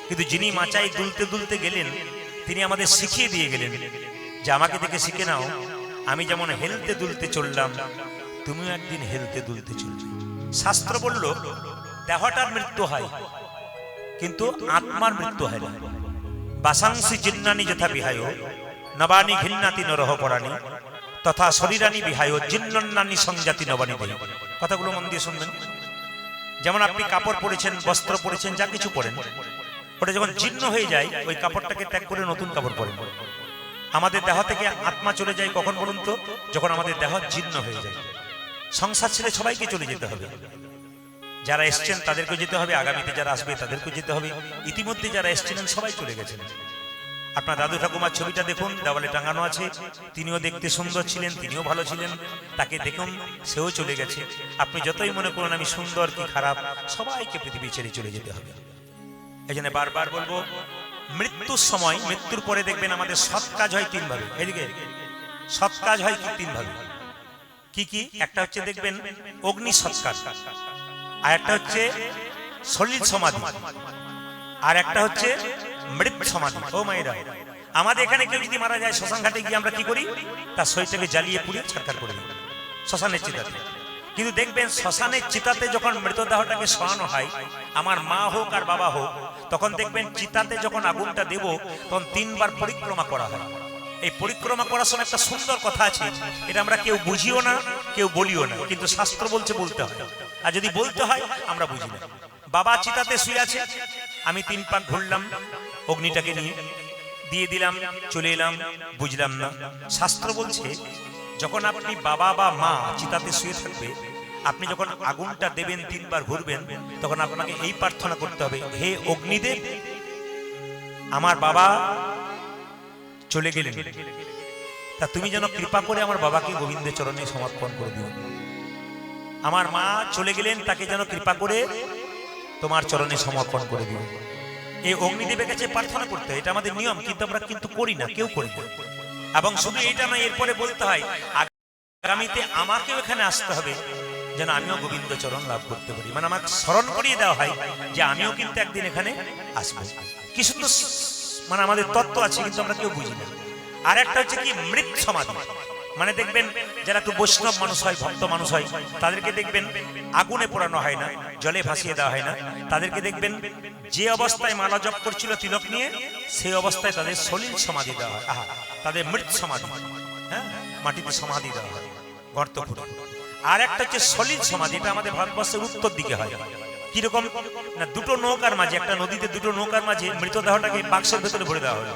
Speaker 1: কিন্তু যিনি মাচায় দুলতে দুলতে গেলেন, তিনি আমাদের শিখিয়ে দিয়ে গেলেন যে আমাকে দেখে শিখে নাও, আমি যেমন হেলতে দুলতে চললাম, তুমিও একদিন হেলতে দুলতে চলবে। শাস্ত্র বলল দেহটার মৃত্যু হয় কিন্তু আত্মার মৃত্যু হয় না। বাসাংসি জিন্নানি যথা বিহায় নবানি ঘিন্নাতি নরহ পরাণী তথা শরীরানি বিহায় জিন্নন্নানি সংজাতি নবানি দেয়। কথাগুলো মন দিয়ে শুনবেন। যেমন আপনি কাপড় পরেছেন, বস্ত্র পরেছেন, যা কিছু পরেন, ওটা যখন জীর্ণ হয়ে যায় ওই কাপড়টাকে ত্যাগ করে নতুন কাপড় পরেন। আমাদের দেহ থেকে আত্মা চলে যায় কখন বলুন তো? যখন আমাদের দেহ জীর্ণ হয়ে যায়। সংসার ছেড়ে সবাইকে চলে যেতে হবে। যারা এসছেন তাদেরকে যেতে হবে, আগামীতে যারা আসবে তাদেরকে যেতে হবে। ইতিমধ্যে যারা এসছিলেন সবাই চলে গেছেন। আপনার দাদু ঠাকুমার ছবিটা দেখুন, দেওয়ালে টাঙানো আছে। তিনিও দেখতে সুন্দর ছিলেন, তিনিও ভালো ছিলেন, তাকে দেখুন, সেও চলে গেছে। আপনি যতই মনে করুন আমি সুন্দর কি খারাপ, সবাইকে পৃথিবী ছেড়ে চলে যেতে হবে। এই জন্য বারবার বলবো, মৃত্যুর সময়, মৃত্যুর পরে দেখবেন আমাদের সৎ কাজ হয় তিন ভাবে। এদিকে সৎ কাজ হয় কি তিন ভাবে? কি কি? একটা হচ্ছে দেখবেন অগ্নি সৎকার, আর একটা হচ্ছে সলিল সমাধি, আর একটা হচ্ছে মৃত সমাধি। ও মায়েরা, আমাদের এখানে কেউ যদি মারা যায় শ্মশান ঘাটে গিয়ে আমরা কি করি? তার শরীরটাকে জ্বালিয়ে পুড়িয়ে ছাড়খার করে দিই শ্মশানের চিতাতে। কিন্তু দেখবেন শ্মশানের চিতাতে যখন মৃতদেহটাকে সরানো হয়, আমার মা হোক আর বাবা হোক, তখন দেখবেন চিতাতে যখন আগুনটা দেব তখন তিনবার পরিক্রমা করা হয়। এই পরিক্রমা করার সময় একটা সুন্দর কথা আছে, এটা আমরা কেউ বুঝিও না, কেউ বলিও না, কিন্তু শাস্ত্র বলছে বলতে হয়। আর যদি বলতে হয় আমরা বুঝি না। বাবা চিতাতে শুয়ে আছে, আমি 3 পাক ঘুরলাম, অগ্নিটাকে নিয়ে দিয়ে দিলাম, চলে এলাম, বুঝলাম না। শাস্ত্র বলছে যখন আপনি বাবা বা মা চিতাতে শুয়ে থাকবে, আপনি যখন আগুনটা দেবেন 3 বার ঘুরবেন, তখন আপনাকে এই প্রার্থনা করতে হবে, হে অগ্নিদেব, আমার বাবা চলে গেলেন, তা তুমি যেন কৃপা করে আমার বাবাকে গোবিন্দের চরণে সমর্পণ করে দিও। আমার মা চলে গেলেন, তাকে যেন কৃপা করে তোমার চরণে সমর্পণ করে দিও। এই অগ্নিদেবের কাছে প্রার্থনা করতে হয়, এটা আমাদের নিয়ম, কিন্তু আমরা কিন্তু করি না, কেউ করি না। এবং শুধু এটা নয়, এরপরে বলতে হয় আগামীতে আমাকেও এখানে আসতে হবে যেন আমিও গোবিন্দ চরণ লাভ করতে পারি। মানে আমাকে স্মরণ করিয়ে দেওয়া হয় যে আমিও কিন্তু একদিন এখানে আসবো। কি সুন্দর মানে আমাদের তত্ত্ব আছে, কিন্তু আমরা কেউ বুঝি না। আর একটা হচ্ছে কি মৃত সমাধি, মানে দেখবেন যারা একটু বৈষ্ণব মানুষ হয়, ভক্ত মানুষ হয়, তাদেরকে দেখবেন আগুনে পোড়ানো হয় না, জলে ভাসিয়ে দেওয়া হয় না। তাদেরকে দেখবেন যে অবস্থায় মালা জপ করছিল তিলক নিয়ে, সেই অবস্থায় তাদের সলিল সমাধি দেওয়া হয়। আহা, তাদের মৃত সমাধি, হ্যাঁ, মাটিতে সমাধি দেওয়া হয়, গর্ত খুঁড়ে। আর একটা হচ্ছে সলিল সমাধি, এটা আমাদের ভারতবর্ষের উত্তর দিকে হয়। কিরকম না, দুটো নৌকার মাঝে, একটা নদীতে দুটো নৌকার মাঝে মৃতদেহটাকে বাক্সের ভেতরে ভরে দেওয়া হলো।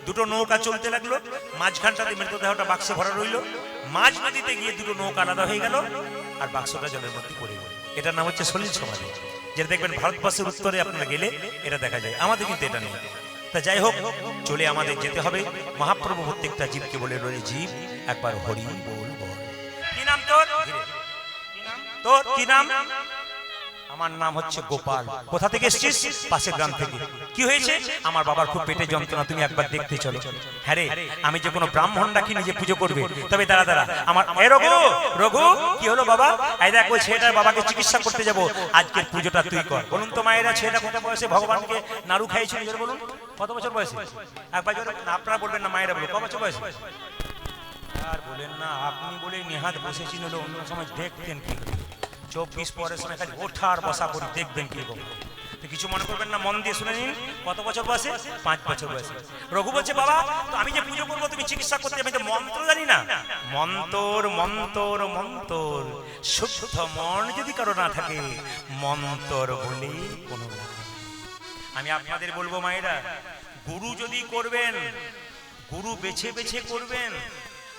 Speaker 1: দুটো নৌকা চলতে লাগলো, মাঝখানটাতে মৃতদেহটা বাক্সে ভরা রইল, মাঝ নদীতে গিয়ে দুটো নৌকা আলাদা হয়ে গেল, আর বাক্সটা জলের মধ্যে পড়ে গেল। এটার নাম হচ্ছে সলিল সমাধি, যেটা দেখবেন ভারতবর্ষের উত্তরে আপনারা গেলে এটা দেখা যায়। আমাদের কিন্তু এটা নেই। তা যাই হোক, চলে আমাদের যেতে হবে। মহাপ্রভু প্রত্যেকটা জীবকে বলে রয়ে, জীব একবার হরি বল বল। কি নাম তোর? তোর কি নাম? আমার নাম হচ্ছে গোপাল। কোথা থেকে এসেছিস? পাশের গ্রাম থেকে। কি হয়েছে? আমার বাবার খুব পেটে যন্ত্রণা, তুমি একবার দেখতে চলো। হ্যাঁ রে, আমি যে কোনো ব্রাহ্মণ ডাকি নিজে পুজো করবে, তবে দাঁড়া দাঁড়া, আমার এ রঘু, রঘু কি হলো বাবা? এই দেখ ওই ছেলেটার বাবাকে চিকিৎসা করতে যাব, আজকের পুজোটা তুই কর। বলুন তো মায়েরা, ছেলেটা কত বয়সে ভগবানকে নাড়ু খাইয়েছিল? বলুন কত বছর বয়সে? একবার আপনারা বলবেন না, মায়েরা বলুন কত বছর বয়সে? আর বলেন না, আপনি বলে নেহাত বসেছিল, অন্য সময় দেখতেন কি 24 পরের সময় খালি ওঠার বসা করে দেখবেন কিরকম। তো কিছু মনে করবেন না, মন দিয়ে শুনে নিন। কত বছর বয়সে? 5 বছর বয়সে। রঘু বলছে, বাবা তো আমি যে পুজো করবো, তুমি চিকিৎসা করতে, আমি তো মন্ত্র জানি না। মন্তর মন্তর মন্তর, শুদ্ধ মন যদি কারো না থাকে, মন্তর বলে কোনো না। আমি আপনাদের বলবো মায়েরা, গুরু যদি করবেন, গুরু বেছে বেছে করবেন।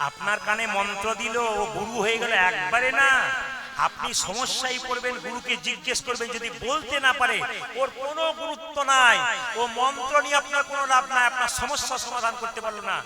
Speaker 1: আপনার কানে মন্ত্র দিল, ও গুরু হয়ে গেল একবারে না। আপনি সমস্যায় পড়বেন, গুরুকে জিজ্ঞেস করবেন, যদি বলতে না পারে ওর কোনো গুরুত্ব নাই, ও মন্ত্র নিয়ে আপনার কোনো লাভ নাই, আপনার সমস্যা সমাধান করতে পারলো না।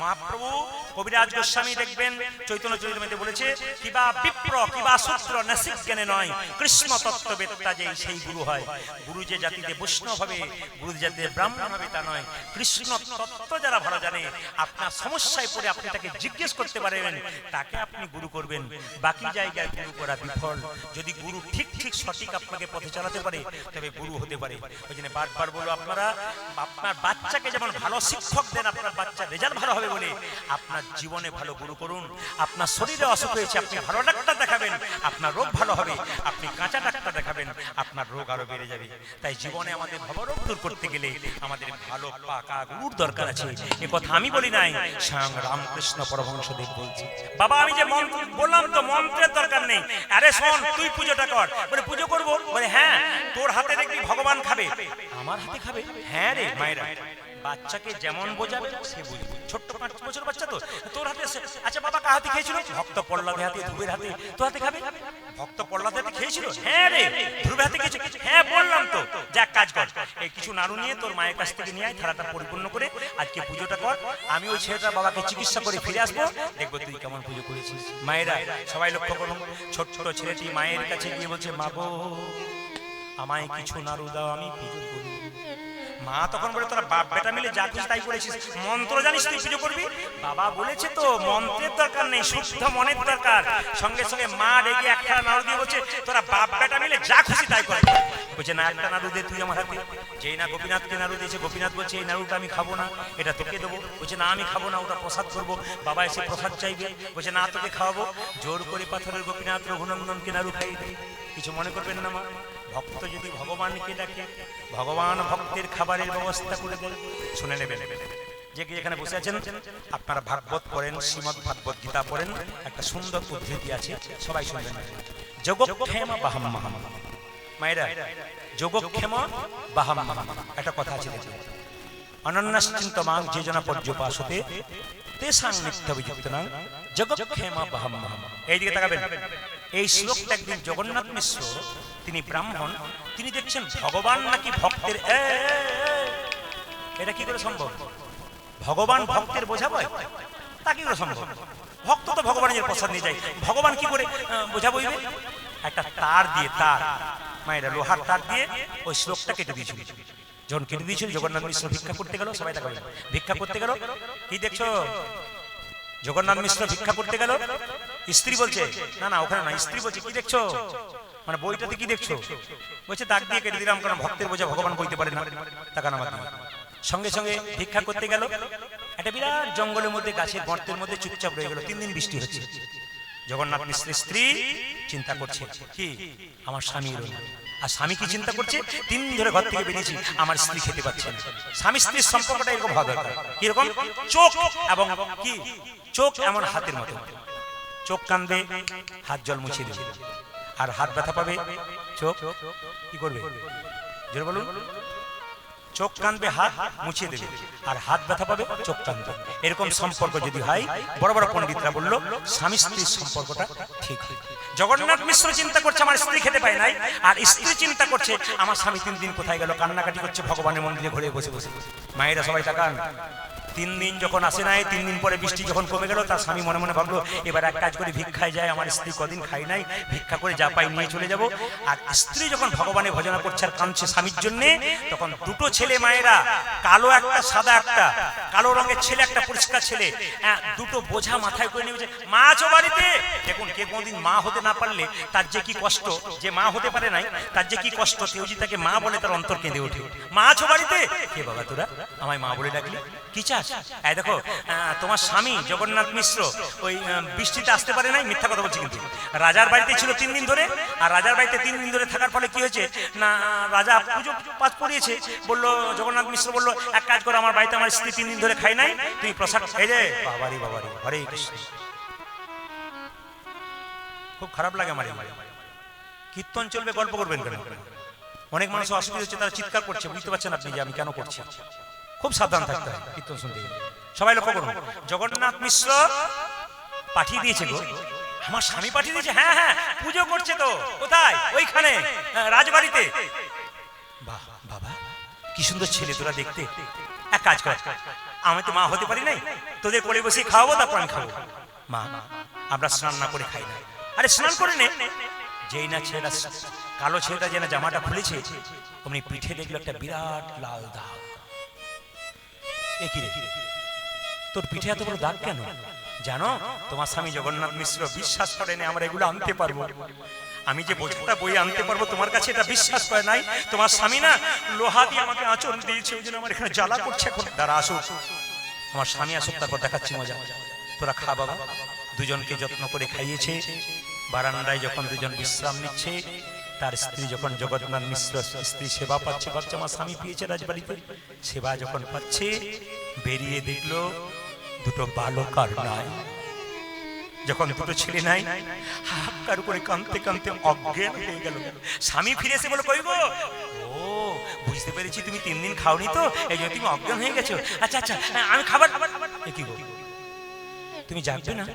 Speaker 1: মহাপ্রভু কবিরাজ গোস্বামী দেখবেন চৈতন্য চরিতামৃতে বলেছে, কিবা বিপ্র কিবা সূত্র নাসিক জ্ঞানে নয়, কৃষ্ণ তত্ত্ববেত্তা যেই সেই গুরু হয়। গুরু যে জাতিতে বৈষ্ণব হবে, গুরু জাতিতে ব্রাহ্মণ হবে তা নয়, কৃষ্ণ তত্ত্ব যারা ভালো জানে, আপনার সমস্যায় পড়ে আপনি তাকে জিজ্ঞেস করতে পারবেন, তাকে আপনি গুরু করবেন। বাকি জায়গায় গুরু করা বিফল। যদি গুরু ঠিক ঠিক সঠিক আপনাকে পথে চালাতে পারে, তবে গুরু হতে পারে। ওই জন্য বারবার বলো, আপনারা আপনার বাচ্চাকে যেমন ভালো শিক্ষক দেন, আপনার বাচ্চার রেজাল্ট ভালো হবে বলে, আপনার জীবনে ভালো গুরু করুন। আপনার শরীরে অসুখ হয়েছে, আপনি ভালো ডাক্তার দেখাবেন, আপনার রোগ ভালো হবে। আপনি কাঁচা ডাক্তার দেখাবেন, আপনার রোগ আরো বেড়ে যাবে। তাই জীবনে আমাদের ভবরোগ দূর করতে গেলে আমাদের ভালো পাকা গুরুর দরকার আছে। এ কথা আমি বলি নাই, স্বয়ং রামকৃষ্ণ পরমহংসদেব বলছে। বাবা আমি যে মন্ত্র বললাম, তো মন্ত্রের দরকার নেই। আরে শোন, তুই পুজোটা কর। বলে পুজো করবো? বলে হ্যাঁ, তোর হাতে দেখবি ভগবান খাবে। আমার হাতে খাবে? হ্যাঁ রে মায়েরা, বাচ্চাকে যেমন বোঝাবে সে বুঝবে। ছোট্ট 5 বছর বাচ্চা তো, তোর হাতে। আচ্ছা বাবা কার হাতে খেয়েছিল? ভক্ত প্রহ্লাদের হাতে, ধ্রুবের হাতে। তোর হাতে খাবে? ভক্ত প্রহ্লাদের হাতে খেয়েছিল? হ্যাঁ রে। ধ্রুবের হাতে খেয়েছিল? হ্যাঁ বললাম তো। যাক কাজ কর, এই কিছু নাড়ু নিয়ে তোর মায়ের কাছ থেকে নিয়ে আয়, থালাটা পরিপূর্ণ করে আজকে পুজোটা কর। আমি ওই ছেলেটা বাবাকে চিকিৎসা করে ফিরে আসবো, দেখবো তুই কেমন পুজো করেছিস। মায়েরা সবাই লক্ষ্য করুন, ছোট্ট ছেলেটি মায়ের কাছে গিয়ে বলছে, মা গো আমায় কিছু নাড়ু দাও, আমি পুজো করি। মা তখন বলে, তোরা বাপ বেটা মিলে যা খুশি তাই করেছিস, মন্ত্র জানিস তুই পুজো করবি? বাবা বলেছে তো মন্ত্রের দরকার নেই, শুদ্ধ মনের দরকার। সঙ্গে সঙ্গে মা রেগে একটা নাড়ু দিয়ে বলছে, তোরা বাপ বেটা মিলে যা খুশি তাই কর। বলছে না, একটা নাড়ু দে তুই আমার হাতে। যেই না গোপীনাথকে নাড়ু দিয়েছে, গোপীনাথ বলছে এই নাড়ুটা আমি খাবো না, এটা তোকে দেবো। বলছে না আমি খাবো না, ওটা প্রসাদ করবো। বাবা এসে প্রসাদ চাইবে, বলছে না তোকে খাওয়াবো। জোর করে পাথরের গোপীনাথ রঘুনন্দনকে নাড়ু খাইয়ে দেয়। কিছু মনে করবেন না মা, ভক্ত যদি ভগবানকে ডাকে, ভগবান ভক্তের খাবারের ব্যবস্থা করে দেন। শুনে নেবেন, যে যেখানে বসে আছেন আপনারা ভাগবত পড়েন, শ্রীমদ্ ভাগবত গীতা পড়েন, একটা সুন্দর উদ্ধৃতি আছে, সবাই শুনবেন। যোগক্ষেম বাহাম মাহাম। মায়েরা যোগক্ষেম বাহাম মাহাম একটা কথা আছে, দেখুন। অনন্যাশ্চিন্তমাং যে জনা পর্যপাসতে তেষাং নিত্যবিযুক্তানাং যোগক্ষেম বাহাম মাহাম। এইদিকে তাকাবেন। এই শ্লোকটা একদিন জগন্নাথ মিশ্র, তিনি ব্রাহ্মণ, তিনি দেখছেন ভগবান নাকি ভক্তের, এটা কি করে সম্ভব? ভগবান ভক্তের বোঝা বয়? তা কি করে সম্ভব? ভক্ত তো ভগবানের প্রসাদ নিয়ে যায়, ভগবান কি করে বোঝা বইবে? একটা তার দিয়ে, তার মায়েরা লোহার তার দিয়ে ওই শ্লোকটা কেটে দিয়েছিল। যখন কেটে দিয়েছিল, জগন্নাথ মিশ্র ভিক্ষা করতে গেল। সবাই তাকাবেন, ভিক্ষা করতে গেল, কি দেখছো? জগন্নাথ মিশ্র ভিক্ষা করতে গেল, স্ত্রী বলছে, না না ওখানে না, স্ত্রী বলছে কি দেখছো? মানে বইটাতে কি দেখছো? বলছে দাগ দিয়ে কেটে দিলাম, কারণ ভক্তের বোঝা ভগবান বইতে পারে না। টাকা নামা দিয়ে সঙ্গে সঙ্গে ভিক্ষা করতে গেল। একটা বিরাট জঙ্গলের মধ্যে, গাছের গর্তের মধ্যে চুপচাপ রয়ে গেল। 3 দিন বৃষ্টি হচ্ছে। জগন্নাথ মিশ্রের স্ত্রী চিন্তা করছে, কি আমার স্বামী এলো না। আর স্বামী কি চিন্তা করছে, 3 দিন ধরে ঘর থেকে বেরিয়েছি, আমার স্ত্রী খেতে পাচ্ছে না। স্বামী স্ত্রীর সম্পর্কটা এরকম হওয়া দরকার। কিরকম? চোখ এবং কি, চোখ এমন হাতের মতো, চোখ কাঁদবে, হাত জল মুছিয়ে দেবে। আর হাত ব্যথা পাবে, চোখ কি করবে? জোরে বলুন। চোখ কাঁদবে, হাত মুছিয়ে দেবে। আর হাত ব্যথা পাবে, চোখ কাঁদবে। এরকম সম্পর্ক যদি হয়, বড় বড় পণ্ডিতরা বলল স্বামী স্ত্রীর সম্পর্কটা ঠিক। জগন্নাথ মিশ্র চিন্তা করছে আমার স্ত্রী খেতে পায় নাই, আর স্ত্রী চিন্তা করছে আমার স্বামী 3 দিন কোথায় গেল, কান্নাকাটি করছে ভগবানের মন্দিরে ঘুরে বসে বসে। মায়েরা সবাই তাকান। 3 দিন যখন আসে নাই, 3 দিন পরে বৃষ্টি যখন কমে গেল, তার স্বামী মনে মনে ভাবলো এবার এক কাজ করে ভিক্ষায় যায়, আমার স্ত্রী কদিন খাই নাই, ভিক্ষা করে যা পাই নিয়ে চলে যাব। আর স্ত্রী যখন ভগবানের ভজনা করছে আর কাঁদছে স্বামীর জন্য, তখন 2টো ছেলে মায়েরা, কালো একটা সাদা একটা, কালো রঙের ছেলে একটা পরিষ্কার ছেলে, 2টো বোঝা মাথায় করে নিয়ে মা আছো বাড়িতে। দেখুন, কে কোনদিন মা হতে না পারলে তার যে কি কষ্ট, যে মা হতে পারে নাই তার যে কি কষ্ট, কেউ যদি তাকে মা বলে তার অন্তর কেঁদে ওঠে। মা আছো বাড়িতে? কে বাবা তোরা আমায় মা বলে ডাকলি, কি চাস? এই দেখো তোমার স্বামী জগন্নাথ মিশ্র ওই বৃষ্টিতে আসতে পারে নাই, মিথ্যা কথা বলছি কিন্তু। রাজার বাড়িতে ছিল 3 দিন ধরে, আর রাজার বাড়িতে 3 দিন ধরে থাকার ফলে কি হয়েছে না, রাজা পুজো পাঠ করিয়েছে, বললো জগন্নাথ মিশ্র বললো এক কাজ করো, আমার বাড়িতে আমার স্ত্রী 3 দিন ধরে খাই নাই, তুমি প্রসাদ খাই যে। বাবারি বাবারি, হরে কৃষ্ণ। খুব খারাপ লাগে আমার। কীর্তন চলবে, গল্প করবেন কেন? অনেক মানুষ অসুবিধা হচ্ছে, তারা চিৎকার করছে, বুঝতে পারছেন আপনি যে আমি কেন করছি। খুব সাবধান থাকতে হয় কীর্তন শুনতে গেলে। সবাই লক্ষ্য করুন, জগন্নাথ মিশ্র পাঠিয়ে দিয়েছে গো, আমার স্বামী পাঠিয়ে দিয়েছে। হ্যাঁ হ্যাঁ, পুজো করছে তো। কোথায়? ওইখানে রাজবাড়িতে। বাহ বাবা, কি সুন্দর ছেলে তোরা দেখতে। এক কাজ কর, আমি তো মা হতে পারি নাই, তোদের কোলে বসে খাওয়াবো, তারপর আমি খাবো। মা, আমরা স্নান না করে খাই না। আরে স্নান করে নে। যেই না ছেলেটা, কালো ছেলেটা যে না জামাটা খুলেছে, অমনি পিঠে দেখলো একটা বিরাট লাল দাগ। এ কি রে, তোর পিঠে এত বড় দাগ কেন? জানো, তোমার স্বামী জগন্নাথ মিশ্র বিশ্বাস করেনি আমরা এগুলো আনতে পারবো। আমি যে বোঝাটা বই আনতে পারবো তোমার কাছে, এটা বিশ্বাস করে নাই। তোমার স্বামী না লোহা দিয়ে আমাকে আঁচড় দিয়েছে, ওই জন্য আমার এখানে জ্বালা করছে। এখন দাঁড়া, আসুক আমার স্বামী আসুক, তারপর দেখাচ্ছি মজা। তোরা খা বাবা। দুজনকে যত্ন করে খাইয়েছে। বারান্দায় যখন দুজন বিশ্রাম নিচ্ছে, তার স্ত্রী যখন জগন্নাথ মিশ্র স্ত্রী সেবা পাচ্ছে, ভাবছে আমার স্বামী পেয়েছে রাজবাড়িতে, সেবা যখন পাচ্ছে, বেরিয়ে দেখলো দুটো বালক আর নাই। যখন দুটো ছেলে নাই, হাহাকার করে কাঁদতে কাঁদতে অজ্ঞান হয়ে গেল। স্বামী ফিরে এসে বলো, কই গো? ও, বুঝতে পেরেছি তুমি 3 দিন খাওনি তো, এই জন্য তুমি অজ্ঞান হয়ে গেছো। আচ্ছা আচ্ছা, আমি খাবার। কি গো, তুমি জানবে না?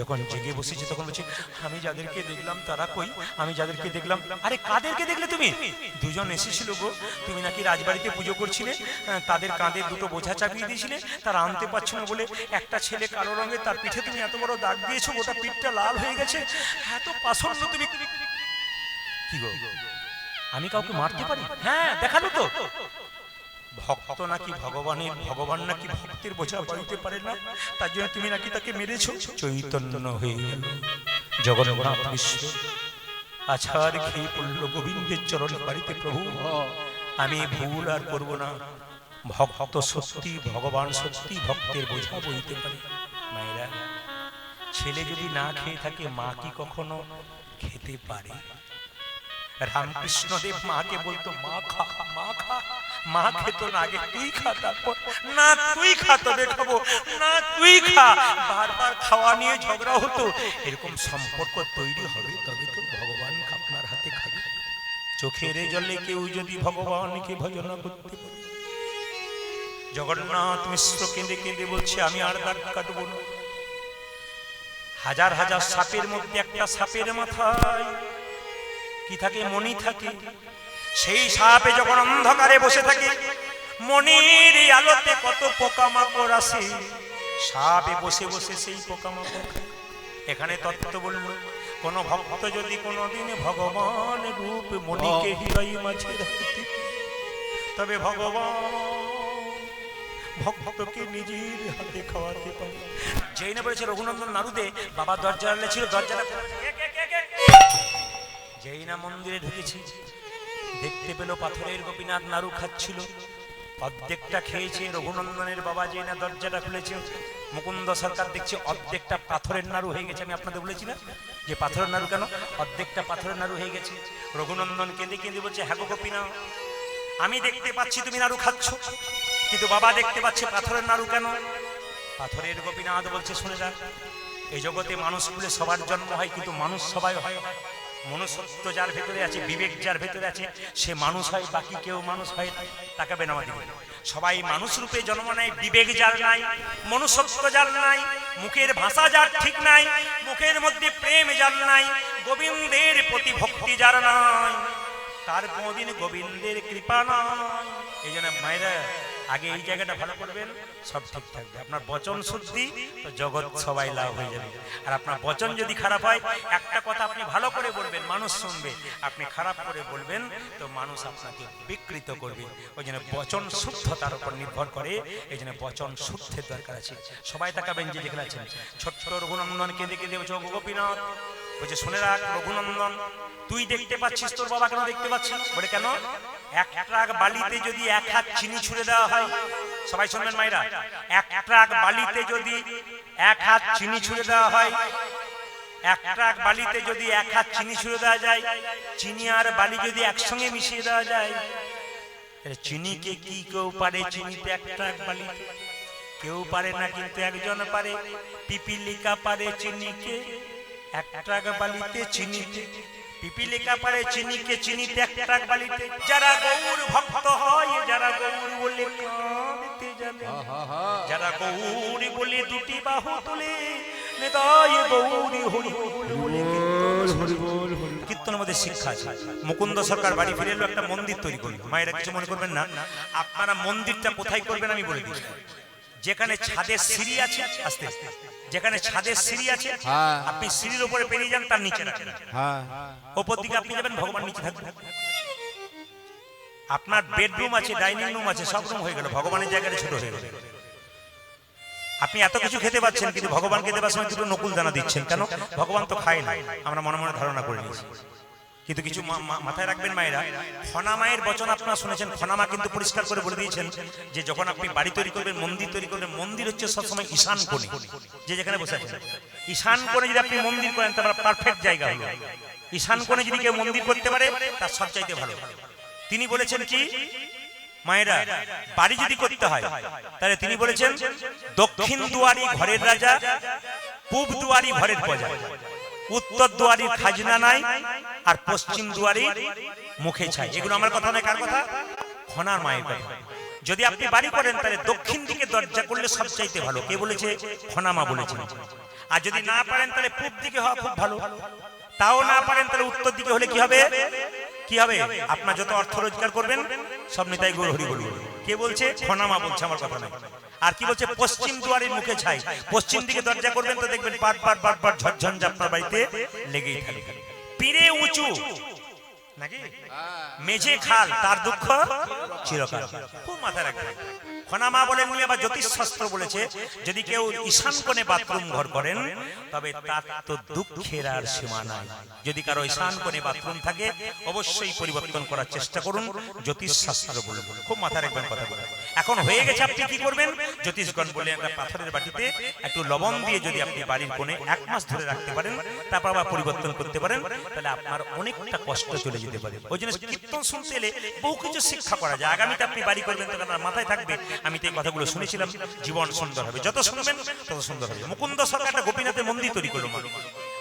Speaker 1: যখন জেগে বসেছে তখন বলছে, আমি যাদেরকে দেখলাম তারা কই? আমি যাদেরকে দেখলাম। আরে কাদেরকে দেখলে তুমি? দুজন এসেছিল গো, তুমি নাকি রাজবাড়িতে পুজো করছিলে, তাদের কাঁধে দুটো বোঝা চাপিয়ে দিয়েছিলে, তারা আনতে পারছো না বলে একটা ছেলে কালো রঙের, তার পিঠে তুমি এত বড় দাগ দিয়েছো, গোটা পিঠটা লাল হয়ে গেছে, এত পাষণ্ড তুমি। কি গো, আমি কাউকে মারতে পারি? হ্যাঁ, দেখালো তো। ভক্ত নাকি ভগবানের, ভগবান নাকি ভক্তের বোঝা বইতে পারে না, তার জন্য তুমি নাকি তাকে মেরেছো। চৈতন্য হয়ে গেল জগন্নাথ মিশ্র, আছাড় খেয়ে পড়ল গোবিন্দের চরণ বাড়িতে। প্রভু, আমি ভুল আর করব না। ভক্ত সত্যি, ভগবান সত্যি ভক্তের বোঝা বইতে পারে। মায়েরা, ছেলে যদি না খেয়ে থাকে, মা কি কখনো খেতে পারে? রামকৃষ্ণদেব মাকে বলতো, মা খা, মা খা। মা খেত না, আগে তুই খা, তারপর না তুই খা তবে খাবো, না তুই খা। বারবার খাওয়া নিয়ে ঝগড়া হতো। এরকম সম্পর্ক তৈরি হবে তবে তো ভগবান আপনার হাতে খাবে। চোখের জলে কেউ যদি ভগবানকে ভজনা করতে পারে। জগন্নাথ মিশ্র কেঁদে কেঁদে বলছে, আমি আর দাগ কাটবো না। হাজার হাজার সাপের মধ্যে একটা সাপের মাথায় কি থাকে? মণি থাকে। সেই সাপে যখন অন্ধকারে বসে থাকে, মণির আলোতে কত পোকামাকড় আসে, সাপে বসে বসে সেই পোকামাকড় খায়। এখানে তত্ত্ব বলল, কোন ভক্ত যদি কোনদিন ভগবান রূপ মণিকে হৃদয় মাঝে রাখতে, তবে ভগবান ভক্তকে নিজের হাতে খাওয়াতে পারে। যেই না বলেছে রঘুনন্দন নারুদে, বাবা দরজা ছিল, দরজাটা যেই না মন্দিরে ঢুকেছি, দেখতে পেল পাথরের গোপীনাথ নাড়ু খাচ্ছিল। অর্ধেকটা খেয়েছে। রঘুনন্দনের বাবা যেই না দরজাটা খুলেছে, মুকুন্দ সরকার দেখছে অর্ধেকটা পাথরের নাড়ু হয়ে গেছে। আমি আপনাদের বলেছি না যে পাথরের নাড়ু কেন? অর্ধেকটা পাথরের নাড়ু হয়ে গেছে। রঘুনন্দন কেঁদে কেঁদে বলছে, হ্যাঁ গো গোপীনাথ, আমি দেখতে পাচ্ছি তুমি নাড়ু খাচ্ছ, কিন্তু বাবা দেখতে পাচ্ছে পাথরের নাড়ু কেন? পাথরের গোপীনাথ বলছে, শুনে যান, এই জগতে মানুষ বলে সবার জন্ম হয়, কিন্তু মানুষ সবাই হয়। মনুষ্যত্ব যার ভেতরে আছে, বিবেক যার ভেতরে আছে, সে মানুষ হয়, বাকি কেউ মানুষ হয় না। তাকে বেনামা দিবে। সবাই মানুষ রূপে জন্ম নেয়, বিবেক যার নাই, মনুষ্যত্ব যার নাই, মুখের ভাষা যার ঠিক নাই, মুখের মধ্যে প্রেম যার নাই, গোবিন্দের প্রতি ভক্তি যার নাই, তার কোনদিন গোবিন্দের কৃপা নাই। এই জন্য মায়েরা, আগে এই জায়গাটা ভালো করবেন, সব ঠিক থাকবে। আপনার বচন শুদ্ধি তো জগৎ সবাই লাভ হয়ে যাবে। আর আপনার বচন যদি খারাপ হয়, একটা কথা আপনি ভালো করে বলবেন, মানুষ শুনবে। আপনি খারাপ করে বলবেন তো মানুষ আপনাকে বিকৃত করবে। ওই জন্য বচন শুদ্ধতার উপর নির্ভর করে। এই জন্য বচন শুদ্ধের দরকার আছে। সবাই তাকাবেন যে যেখানে আছেন। ছোট্ট রঘুনন্দন কেঁদে কেঁদে বলছে, গোপীনাথ বলছে, শুনে রাখ রঘুনন্দন, তুই দেখতে পাচ্ছিস, তোর বাবা কেন দেখতে পাচ্ছিস? বলে কেন? এক ট্রাক বালিতে যদি 1 হাত চিনি ছুঁড়ে দেওয়া হয়, সবাই শুনবেন মায়েরা, এক ট্রাক বালিতে যদি এক হাত চিনি ছুঁড়ে দেওয়া হয়, এক ট্রাক বালিতে যদি এক হাত চিনি ছুঁড়ে দেওয়া যায়, চিনি আর বালি যদি একসঙ্গে মিশিয়ে দেওয়া যায়, চিনিকে কি কেউ পারে চিনিতে এক ট্রাক বালিতে? কেউ পারে না, কিন্তু একজন পারে। পিপিলিকা পারে চিনিকে এক ট্রাক বালিতে চিনিতে, পিপিলিকা পারে চিনিকে চিনিতে এক ট্রাক বালিতে। যারা গৌর ভক্ত হয়, যারা গৌর বলে কাঁদতে জানে, যারা গৌর বলে দুটি বাহু তুলে নিতাই গৌরী হরি বলে কীর্তনের মধ্যে শিক্ষা আছে। মুকুন্দ সরকার বাড়ি ফিরে এলো, একটা মন্দির তৈরি করলো। মায়েরা কিছু মনে করবেন না, আপনারা মন্দিরটা কোথায় করবেন আমি বলে দিচ্ছি। যেখানে ছাদের সিঁড়ি আছে, আস্তে আস্তে যেখানে ছাদের সিঁড়ি আছে, আপনি সিঁড়ির উপরে পেরিয়ে যান, তার নিচে রাখেন। ওপর দিকে আপনি যাবেন, ভগবান নিচে থাকবেন। আপনার বেডরুম আছে, ডাইনিং রুম আছে, সব রুম হয়ে গেল, ভগবানের জায়গাটা ছোট হয়ে গেল। আপনি এত কিছু খেতে পাচ্ছেন, কিন্তু ভগবানকে দেবার সময় দুটো নকুল দানা দিচ্ছেন কেন? ভগবান তো খায় না, আমরা মনে মনে ধারণা করে নিয়েছি। কিন্তু কিছু মাথায় রাখবেন মায়েরা, খনা মায়ের বচন আপনারা শুনেছেন। খনা মা কিন্তু পরিষ্কার করে বলে দিয়েছেন যে যখন আপনি বাড়ি তৈরি করবেন, মন্দির তৈরি করবেন, মন্দির হচ্ছে সবসময় ঈশান কোণে। যে যেখানে বসে আছেন, ঈশান কোণে যদি আপনি মন্দির করেন, তার পারফেক্ট জায়গা হলো। ঈশান কোণে যদি কেউ মন্দির করতে পারে, তার সবচাইতে ভালো। তিনি বলেছেন কি মায়েরা, বাড়ি যদি করতে হয়, তাহলে তিনি বলেছেন দক্ষিণ দুয়ারি ঘরের রাজা, পূব দুয়ারি ঘরের প্রজা, উত্তর দুয়ারি খাজনা নাই, আর পশ্চিম দুয়ারি মুখে ছাই। এগুলো আমার কথা নয়, কার কথা? খনার মায়ের কথা। যদি আপনি বাড়ি করেন, তাহলে দক্ষিণ দিকে দরজা করলে সবচাইতে ভালো। কে বলেছে? খনা মা বলেছেন। আর যদি না পারেন, তাহলে পূব দিকে হওয়া খুব ভালো। তাও না পারেন, তাহলে উত্তর দিকে হলে কি হবে? কি হবে? আপনার যত অর্থ রোজগার করবেন, সব নিতাই গৌর হরি বলবে। কে বলছে? খনা মা বলছে, আমার কথা নয়। আর কি বলছে? পশ্চিম দুয়ারের মুখে ছাই। পশ্চিম দিকে দরজা করবেন, তো দেখবেন বারবার ঝরঝঞ্ঝা আপনার বাড়িতে লেগেই থাকবে। পীরে উঁচু নাকি মেঝে খাল, তার দুঃখ চিরকাল। খুব মাথায় রাখবেন। খনা মা বলেন, আবার জ্যোতিষ শাস্ত্র বলেছে, যদি কেউ ঈশান কোণে বাথরুম ঘর করেন, তবে তার তো দুঃখের আর সীমা নাই। যদি কারো ঈশান কোণে বাথরুম থাকে, অবশ্যই পরিবর্তন করার চেষ্টা করুন, জ্যোতিষ শাস্ত্র বলে। খুব মাথায় রাখবেন কথা বলে। এখন হয়ে গেছে, আপনি কি করবেন? জ্যোতিষগণ বলে একটা পাথরের বাটিতে একটু লবণ দিয়ে যদি আপনি বাড়ির কোণে 1 মাস ধরে রাখতে পারেন, তারপর আবার পরিবর্তন করতে পারেন, তাহলে আপনার অনেকটা কষ্ট চলে যেতে পারে। ওই জন্য কীর্তন শুনতে এলে বহু কিছু শিক্ষা করা যায়। আগামীতে আপনি বাড়ি করবেন, তখন আপনার মাথায় থাকবে, আমি তো এই কথাগুলো শুনেছিলাম, জীবন সুন্দর হবে। যত শুনবেন তত সুন্দর হবে। মুকুন্দ সরকারটা গোপীনাথের মন্দির তৈরি করলো।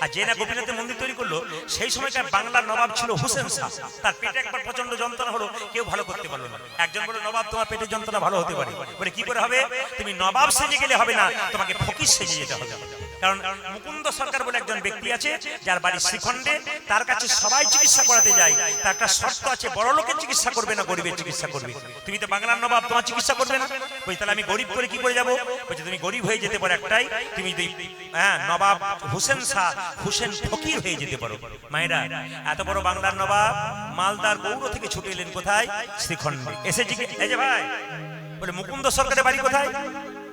Speaker 1: আর যে না গোপীনাথের মন্দির তৈরি করলো, সেই সময়কার বাংলার নবাব ছিল হুসেন শাহ। তার পেটে একবার প্রচন্ড যন্ত্রণা হলো, কেউ ভালো করতে পারলো না। একজন বলল, নবাব তোমার পেটে যন্ত্রণা ভালো হতে পারে। বলে, কি করে হবে? তুমি নবাব সেজে গেলে হবে না, তোমাকে ফকির সেজে যেতে হবে। কারণ মুকুন্দ সরকার বলে একজন ব্যক্তি আছে, যার বাড়ি শ্রীখণ্ডে। তার কাছে সবাই চিকিৎসা করাতে যায়। তার একটা শর্ত আছে, বড় লোকের চিকিৎসা করবে না, গরিবের চিকিৎসা করবে। তুমি তো বাংলার নবাব, তোমার চিকিৎসা করবে না। বলছি, তাহলে আমি গরিব করে কি করে যাবো? বলছে, তুমি গরিব হয়ে যেতে পারো একটাই, তুমি নবাব হুসেন শাহ, হুসেন ফকির হয়ে যেতে পারো। মায়েরা, এত বড় বাংলার নবাব মালদার গৌড় থেকে ছুটে এলেন কোথায়? শ্রীখণ্ডে। এসে জিজ্ঞেস, এই যে ভাই, বলে মুকুন্দ সরকারের বাড়ি কোথায়?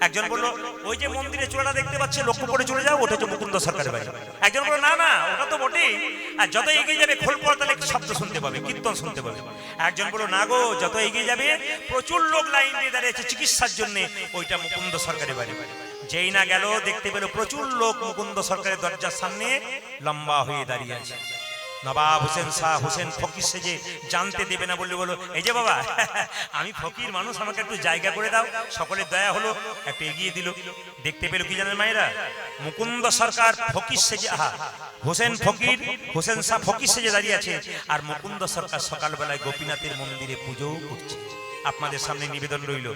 Speaker 1: একজন বলল, ওই যে মন্দিরে চূড়াটা দেখতে পাচ্ছে, লক্ষ্য করে চলে যাও, ওটা হচ্ছে মুকুন্দ সরকারের বাড়ি। একজন বলল, না না, ওটা তো বটেই, আর যত এগিয়ে যাবে খোল পড়তালে শব্দ শুনতে পাবে, কীর্তন শুনতে পাবে। একজন বলল, না গো, যত এগিয়ে যাবে প্রচুর লোক লাইন দিয়ে দাঁড়িয়েছে চিকিৎসার জন্য, ওইটা মুকুন্দ সরকারের বাড়ি। যেই না গেল, দেখতে পেল প্রচুর লোক মুকুন্দ সরকারের দরজার সামনে লম্বা হয়ে দাঁড়িয়ে আছে। নবাব হুসেন শাহ, হুসেন ফকির সেজে জানতে দেবে না বললে, বলো, এই যে বাবা, আমি ফকির মানুষ, আমাকে একটু জায়গা করে দাও। সকলের দয়া হলো, একটু এগিয়ে দিল। দেখতে পেল কি জানেন মায়েরা? মুকুন্দ সরকার ফকির সেজে, হুসেন ফকির, হুসেন শাহ ফকির সেজে দাঁড়িয়ে আছে, আর মুকুন্দ সরকার সকালবেলায় গোপীনাথের মন্দিরে পুজোও করছে। আপনাদের সামনে নিবেদন রইল,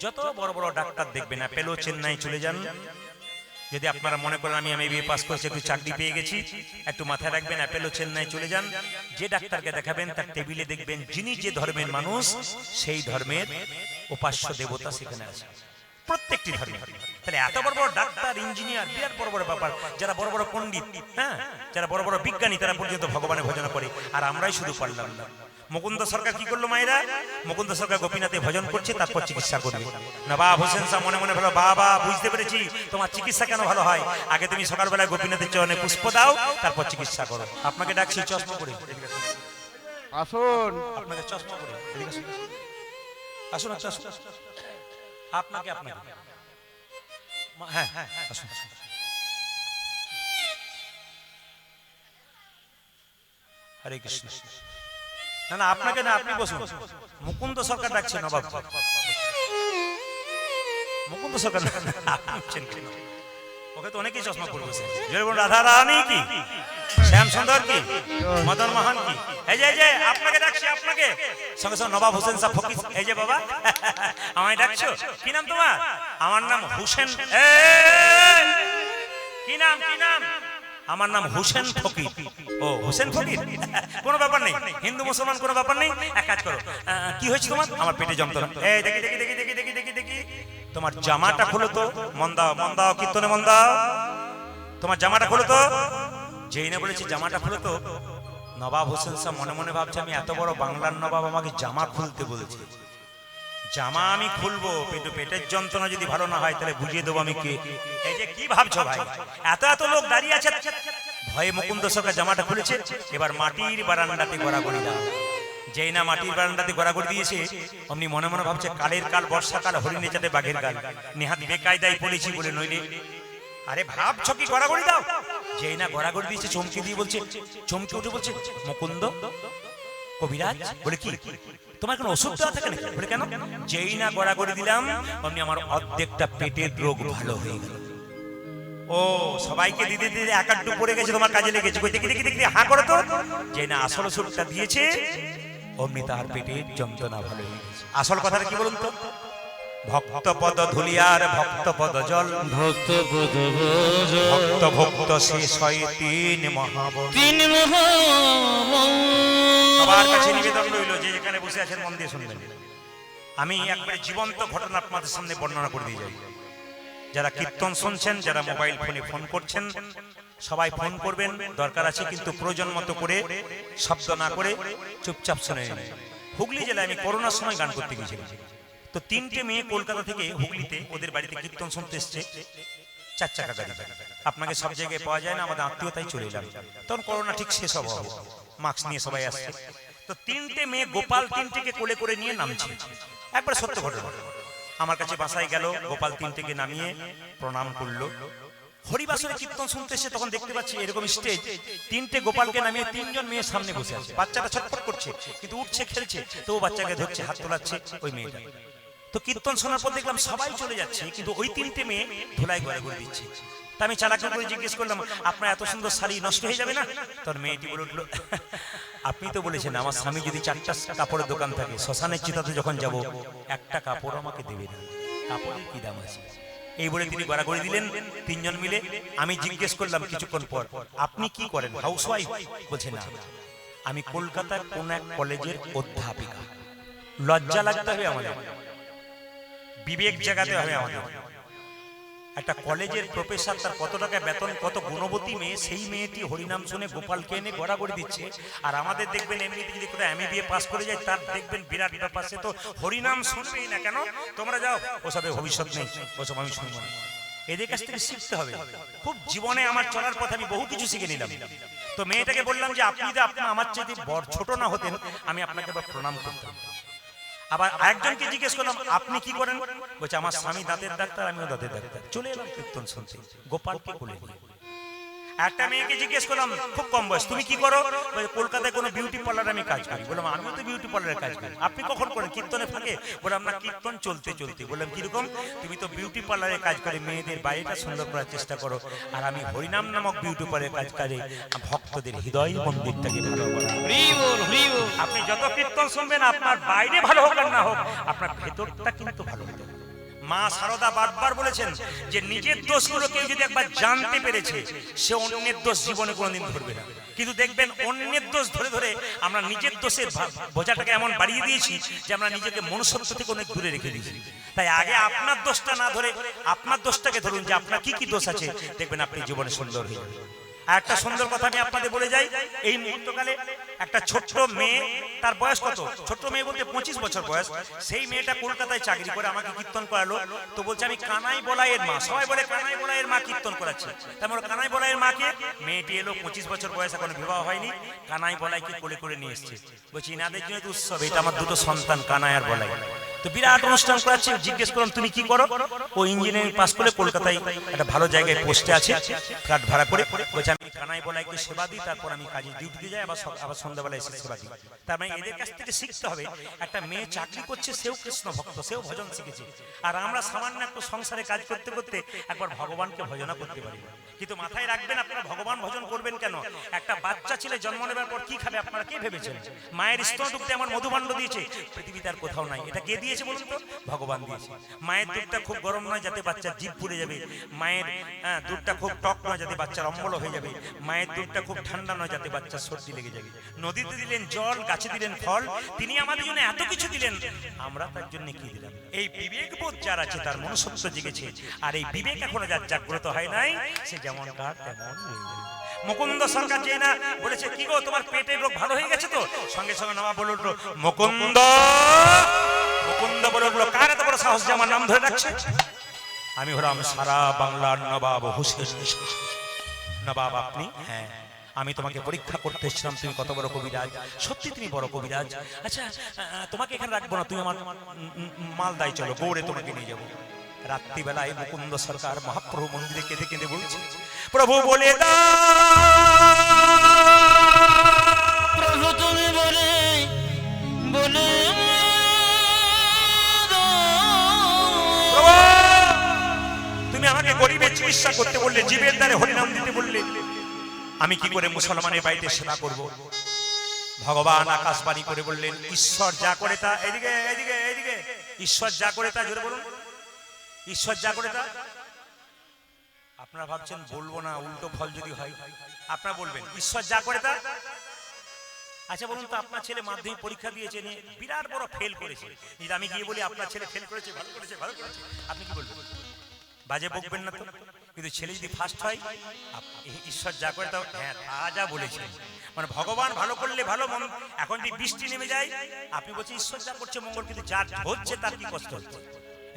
Speaker 1: যত বড় বড় ডাক্তার দেখবেন, অ্যাপেলো চেন্নাই চলে যান। যদি আপনারা মনে করেন আমি MBA পাস করেছি, একটু চাকরি পেয়ে গেছি, একটু মাথায় রাখবেন, অ্যাপেলো চেন্নাই চলে যান। যে ডাক্তারকে দেখাবেন, তার টেবিলে দেখবেন যিনি যে ধর্মের মানুষ, সেই ধর্মের উপাস্য দেবতা সেখানে আছে, প্রত্যেকটি ধর্মে। তাহলে এত বড় বড় ডাক্তার, ইঞ্জিনিয়ার, বিরাট বড় বড় ব্যাপার, যারা বড় বড় পণ্ডিত, যারা বড় বড় বিজ্ঞানী, তারা পর্যন্ত ভগবানের ভজন করে, আর আমরাই শুধু পারলাম না। মুকুন্দ সরকার কি করলো মায়েরা? মুকুন্দ সরকার গোপীনাথে ভজন করছে, তারপর চিকিৎসা করবে। নবাব হোসেন শাহ মনে মনে ভালো, বাবা, বুঝতে পেরেছি তোমার চিকিৎসা কেন ভালো হয়। আগে তুমি সকালবেলা গোপীনাথের চরণে পুষ্প দাও, তারপর চিকিৎসা করো। আপনাকে ডাকছি, চশমা পরে আসুন। আপনাকে চশমা পরে আসুন। আপনাকে আপনাকে হ্যাঁ হ্যাঁ আসুন। হরে কৃষ্ণ। না না আপনাকে না, আপনি বসুন। মুকুন্দ সরকার ডাকছে নবাব। মুকুন্দ সরকার ওকে তো অনেকেই চশমা পরে বসে। রাধা রানী কি, শ্যাম সুন্দর কি, মদন মোহন কি, এই যে আপনাকে ডাকছি, আপনাকে সঙ্গে সঙ্গে নবাব হোসেন সাহেব ফকির। এই যে বাবা আমায় ডাকছো, কি নাম তোমার? আমার নাম হোসেন। কি নাম, কি নাম? আমার নাম হোসেন ফকির। ও হোসেন ফকির, কোনো ব্যাপার নেই, হিন্দু মুসলমান কোনো ব্যাপার নেই। এক কাজ করো, কি হয়েছে তোমার? আমার পেটে যন্ত্রণা। এই দেখি দেখি দেখি দেখি দেখি দেখি দেখি তোমার জামাটা খুলো তো। মন দাও, মন দাও, কীর্তনে মন দাও। তোমার জামাটা খুলো তো। যেই না বলেছি জামাটা খুলো তো, নবাব হোসেন সাহেব মনে মনে ভাবছে আমি এত বড় বাংলার নবাব, আমাকে জামা খুলতে বলেছে। জামা আমি খুলবো, পেটের যন্ত্রণা যদি ভালো না হয় তাহলে বুঝিয়ে দেবো আমি কে। এই যে কি ভাবছো ভাই, এত এত লোক দাঁড়িয়ে আছে, ভয়ে মুকুন্দ সরকার জামাটা খুলেছে। এবার মাটির বারান্দাতে গড়াগড়ি দাও। যেই না মাটির বারান্দাতে গড়াগড়ি দিয়েছে, অমনি মনে মনে ভাবছে কালের কাল, বর্ষাকাল, হরিণে চাটে বাঘের গাল, নেহাত বেকায়দায় পড়েছি বলে নইলে। আরে ভাবছো কি গড়াগড়ি দাও। যেই না গড়াগড়ি দিয়েছে, চমকে দিয়ে বলছে, চমকে উঠে বলছে, মুকুন্দ কবিরাজ। বলে কি তোমার কোনো ওষুধ দেওয়া থাকে নাকি? বলে কেন? যেই না গড়াগড়ি দিলাম অমনি আমার অর্ধেকটা পেটের রোগ ভালো হয়ে গেল। ও সবাইকে দিতে দিতে এক আধটু পড়ে গেছে, তোমার কাজে লেগেছে। দেখি দেখি দেখি হা করো তো। যেই না আসল ওষুধটা দিয়েছে অমনি তার পেটের যন্ত্রণা ভালো হয়ে গেছে। আসল কথাটা কি বলুন তো? ভক্ত পদ ধুলিয়ার ভক্ত পদ জল, ভক্ত পদ ভক্ত ভক্ত শেষ হয় তিন মহাবন। সবার কাছে নিবেদন রইল, যে যেখানে বসে আছেন মন দিয়ে শুনবেন। আমি একবারে জীবন্ত ঘটনা আপনাদের সামনে বর্ণনা করে দিয়ে যাই। যারা কীর্তন শুনছেন, যারা মোবাইল ফোনে ফোন করছেন, সবাই ফোন করবেন, দরকার আছে, কিন্তু প্রয়োজন মতো করে, শব্দ না করে চুপচাপ শুনে নিন। হুগলি জেলায় আমি করোনার সময় গান করতে গিয়েছিলাম। তো তিনটে মেয়ে কলকাতা থেকে হুগলিতে ওদের বাড়িতে কীর্তন শুনতে এসছে, 4 চাকা গাড়ি। আপনাকে সব জায়গায় পাওয়া যায় না, আমাদের আত্মীয়তাই চলে এলাম। তখন করোনা ঠিক শেষ হবে, মাস্ক নিয়ে সবাই আসছে। তো তিনটে মেয়ে গোপাল তিনটেকে কোলে করে নিয়ে নামছে। একবার সত্য ঘটনা। আমার কাছে বাসায় গেল, গোপাল তিনটেকে নামিয়ে প্রণাম করলো। হরিবাসরে কীর্তন শুনতে এসে তখন দেখতে পাচ্ছি এরকম স্টেজ, তিনটে গোপালকে নামিয়ে তিনজন মেয়ে সামনে বসে আছে। বাচ্চাটা ছটফট করছে, কিন্তু উঠছে, খেলছে, তো বাচ্চাকে ধরছে, হাত তোলাচ্ছে ওই মেয়েটা। তো কীর্তন শোনার পর দেখলাম সবাই চলে যাচ্ছে, কিন্তু ওই তিনটে মেয়ে ধুলায় গড়াগড়ি দিচ্ছে। তা আমি চালাকি করে জিজ্ঞেস করলাম, আপনার এত সুন্দর শাড়ি নষ্ট হয়ে যাবে না? তোর মেয়েটি বলে উঠলো, আপনি তো বলেছেন আমার স্বামী যদি 4টা কাপড়ের দোকান থাকে, শ্মশানের চিতাতে যখন যাব একটা কাপড় আমাকে দেবে না, কাপড়ের কি দাম আছে? এই বলে তিনি গড়াগড়ি দিলেন, তিনজন মিলে। আমি জিজ্ঞেস করলাম কিছুক্ষণ পর, আপনি কি করেন, হাউসওয়াইফ? বলছে না, আমি কলকাতার কোন এক কলেজের অধ্যাপিকা। লজ্জা লাগতে হবে আমাদের, বিবেক জাগাতে হবে আমাদের। একটা কলেজের প্রফেসর, তার কত টাকা বেতন, কত গুণবতী মেয়ে, সেই মেয়েটি হরিনাম শুনে গোপালকে এনে গড়াগড়ি দিচ্ছে। আর আমাদের দেখবেন এমনিতে যদি কোথাও MA পাস করে যায়, তার দেখবেন বিরাট ব্যাপার, সে তো হরিনাম শুনবেই না। কেন? তোমরা যাও, ওসবে ভবিষ্যৎ নেই, ওসব আমি শুনবো না। এদের কাছ থেকে শিখতে হবে। খুব জীবনে আমার চলার পথে আমি বহু কিছু শিখে নিলাম। তো মেয়েটাকে বললাম যে আপনি যদি আপনি আমার চাইতে বড় ছোট না হতেন, আমি আপনাকে প্রণাম করতাম। আবার আরেকজনকে জিজ্ঞেস করলাম, আপনি কি করেন? বলছে আমার স্বামী দাঁতের ডাক্তার, আমিও দাঁতের ডাক্তার। চলে এলাম কীর্তন শুনতে, গোপালকে কোলে নিয়ে। একটা মেয়েকে জিজ্ঞেস করলাম, খুব কম বয়স, তুমি কি করো? কলকাতায় কোনো বিউটি পার্লারে আমি কাজ করি। বললাম আমিও তো বিউটি পার্লারে কাজ করি। আপনি কখন করেন? কীর্তনে ফাঁকে? বললাম না, কীর্তন চলতে চলতে। বললাম কিরকম? তুমি তো বিউটি পার্লারে কাজ করে মেয়েদের বাড়িটা সুন্দর করার চেষ্টা করো, আর আমি হরিনাম নামক বিউটি পার্লারে কাজ করে ভক্তদের হৃদয় মন্দিরটাকে ভালো করা। আপনি যত কীর্তন শুনবেন, আপনার বাইরে ভালো হোক আর না হোক, আপনার ভেতরটা কিন্তু ভালো হতে হবে। মা শারদা বারবার বলেছেন যে নিজের দোষগুলো কেউ যদি একবার জানতে পেরেছে, সে অন্যের দোষ জীবনে কোনোদিন ধরবে না। কিন্তু দেখবেন অন্যের দোষ ধরে ধরে আমরা নিজের দোষের বোঝাটাকে এমন বাড়িয়ে দিয়েছি যে আমরা নিজেকে মনুষ্যত্ব থেকে অনেক দূরে রেখে দিয়েছি। তাই আগে আপনার দোষটা না ধরে আপনার দোষটাকে ধরুন, যে আপনার কি কি দোষ আছে, দেখবেন আপনি জীবনে সুন্দর হয়ে যাবে। একটা সুন্দর কথা আমি আপনাদের বলে যাই, এই মুহূর্তকালে একটা ছোট্ট মেয়ে, তার বয়স কত? ছোট্ট মেয়ে বলতে 25 বছর বয়স। সেই মেয়েটা কলকাতায় চাকরি করে আমাকে কীর্তন করালো। তো বলছে আমি কানাই বলাইয়ের মা। সবাই বলে কানাই বলাইয়ের মা কীর্তন করাচ্ছে। তারপর কানাই বলাইয়ের মাকে, মেয়েটি এলো, 25 বছর বয়স, এখন বিবাহ হয়নি, কানাই বলাইকে কোলে করে নিয়ে এসছে। বলছি ইনাদের জন্য তো উৎসব, এটা আমার দুটো সন্তান কানাই আর বলাই। তো বিরাট অনুষ্ঠান করাচ্ছে। জিজ্ঞেস করলাম তুমি কি করো? ও ইঞ্জিনিয়ারিং পাস করে কলকাতায় একটা ভালো জায়গায় পোস্টে আছে, ফ্ল্যাট ভাড়া করে। বলছে আমি কানাই বলাইকে সেবা দিই, তারপর আমি কাজে ডিউটিতে যাই, আবার সন্ধ্যাবেলায় এসে সেবা দিই। তার মানে এদের কাছ থেকে শিখতে হবে, একটা মেয়ে চাকরি করছে, সেও কৃষ্ণ ভক্ত, সেও ভজন শিখেছে। আর আমরা সামান্য একটু সংসারে কাজ করতে করতে একবার ভগবানকে ভজনা করতে পারি। কিন্তু মাথায় রাখবেন, আপনারা ভগবান ভজন করবেন কেন? একটা বাচ্চা ছেলে জন্ম নেবার পর কি খাবে আপনারা কে ভেবেছেন? মায়ের স্তন দুধে আমার মধুভাণ্ড দিয়েছে, পৃথিবীতে আর কোথাও নাই। এটা কে দিয়েছে বলুন তো? ভগবান দিয়েছে। মায়ের দুধটা খুব গরম নয় যাতে বাচ্চার জিভ পুড়ে যাবে, মায়ের দুধটা খুব টক নয় যাতে বাচ্চার অম্বল হয়ে যাবে, মায়ের দুধটা খুব ঠান্ডা নয় যাতে বাচ্চার সর্দি লেগে যাবে। নদীতে দিলেন জল, গাছে দিলেন ফল, তিনি আমাদের জন্য এত কিছু দিলেন, আমরা তার জন্য কি দিলাম? এই বিবেকবোধ যার আছে তার মনুষ্যত্ব জেগেছে, আর এই বিবেক এখনো যার জাগ্রত হয় নাই, সে যেমন কার তেমন। মুকুন্দ সরকার যে না বলেছে, কি গো তোমার পেটের রোগ ভালো হয়ে গেছে তো? সঙ্গে সঙ্গে নবাব বলে উঠলো মুকুন্দ। মুকুন্দ বলে উঠলো, কার এত বড় সাহস যে আমার নাম ধরে রাখছে? আমি হলাম সারা বাংলার নবাব হোসেন। নবাব আপনি? হ্যাঁ, আমি তোমাকে পরীক্ষা করতে এসেছিলাম, তুমি কত বড় কবিরাজ। সত্যি তুমি বড় কবিরাজ। আচ্ছা তোমাকে এখানে রাখবো না, তুমি আমার মালদায় চলো, গৌড়ে তোমাকে নিয়ে যাবো। রাত্রিবেলায় মুকুন্দ সরকার মহাপ্রভু মন্দিরে কেঁদে কেঁদে বলছে, প্রভু বলে প্রভু তুমি বলে বলে তুমি আমাকে গরিবের চিকিৎসা করতে বললে, জীবের দ্বারে হরিনাম দিতে বললে, আমি কি করে মুসলমানের বাড়িতে সেবা করব? ভগবান আকাশবাণী করে বললেন, ঈশ্বর যা করে তা, এদিকে এদিকে এদিকে, ঈশ্বর যা করে তা, জোরে বলুন, ঈশ্বর যা করে তা। আপনারা ভাবছেন বলবো না, উল্টো ফল যদি হয়। আপনারা বলবেন ঈশ্বর যা করে তা। আচ্ছা বলুন তো, আপনার ছেলে মাধ্যমিক পরীক্ষা দিয়েছে, নিয়ে বিরাট বড় ফেল করেছে, আমি গিয়ে বলি আপনার ছেলে ফেল করেছে, ভালো করেছে, ভালো করেছে, আপনি কি বলবেন? বাজে বকবেন না তো? কিন্তু ছেলে যদি ফার্স্ট হয়, ঈশ্বর যা করে তা, হ্যাঁ তা যা বলেছে, মানে ভগবান ভালো করলে ভালো। এখন যদি বৃষ্টি নেমে যায়, আপনি বলছেন ঈশ্বর যা করছে মঙ্গল, কিন্তু যা হচ্ছে তার কি কষ্ট হচ্ছে?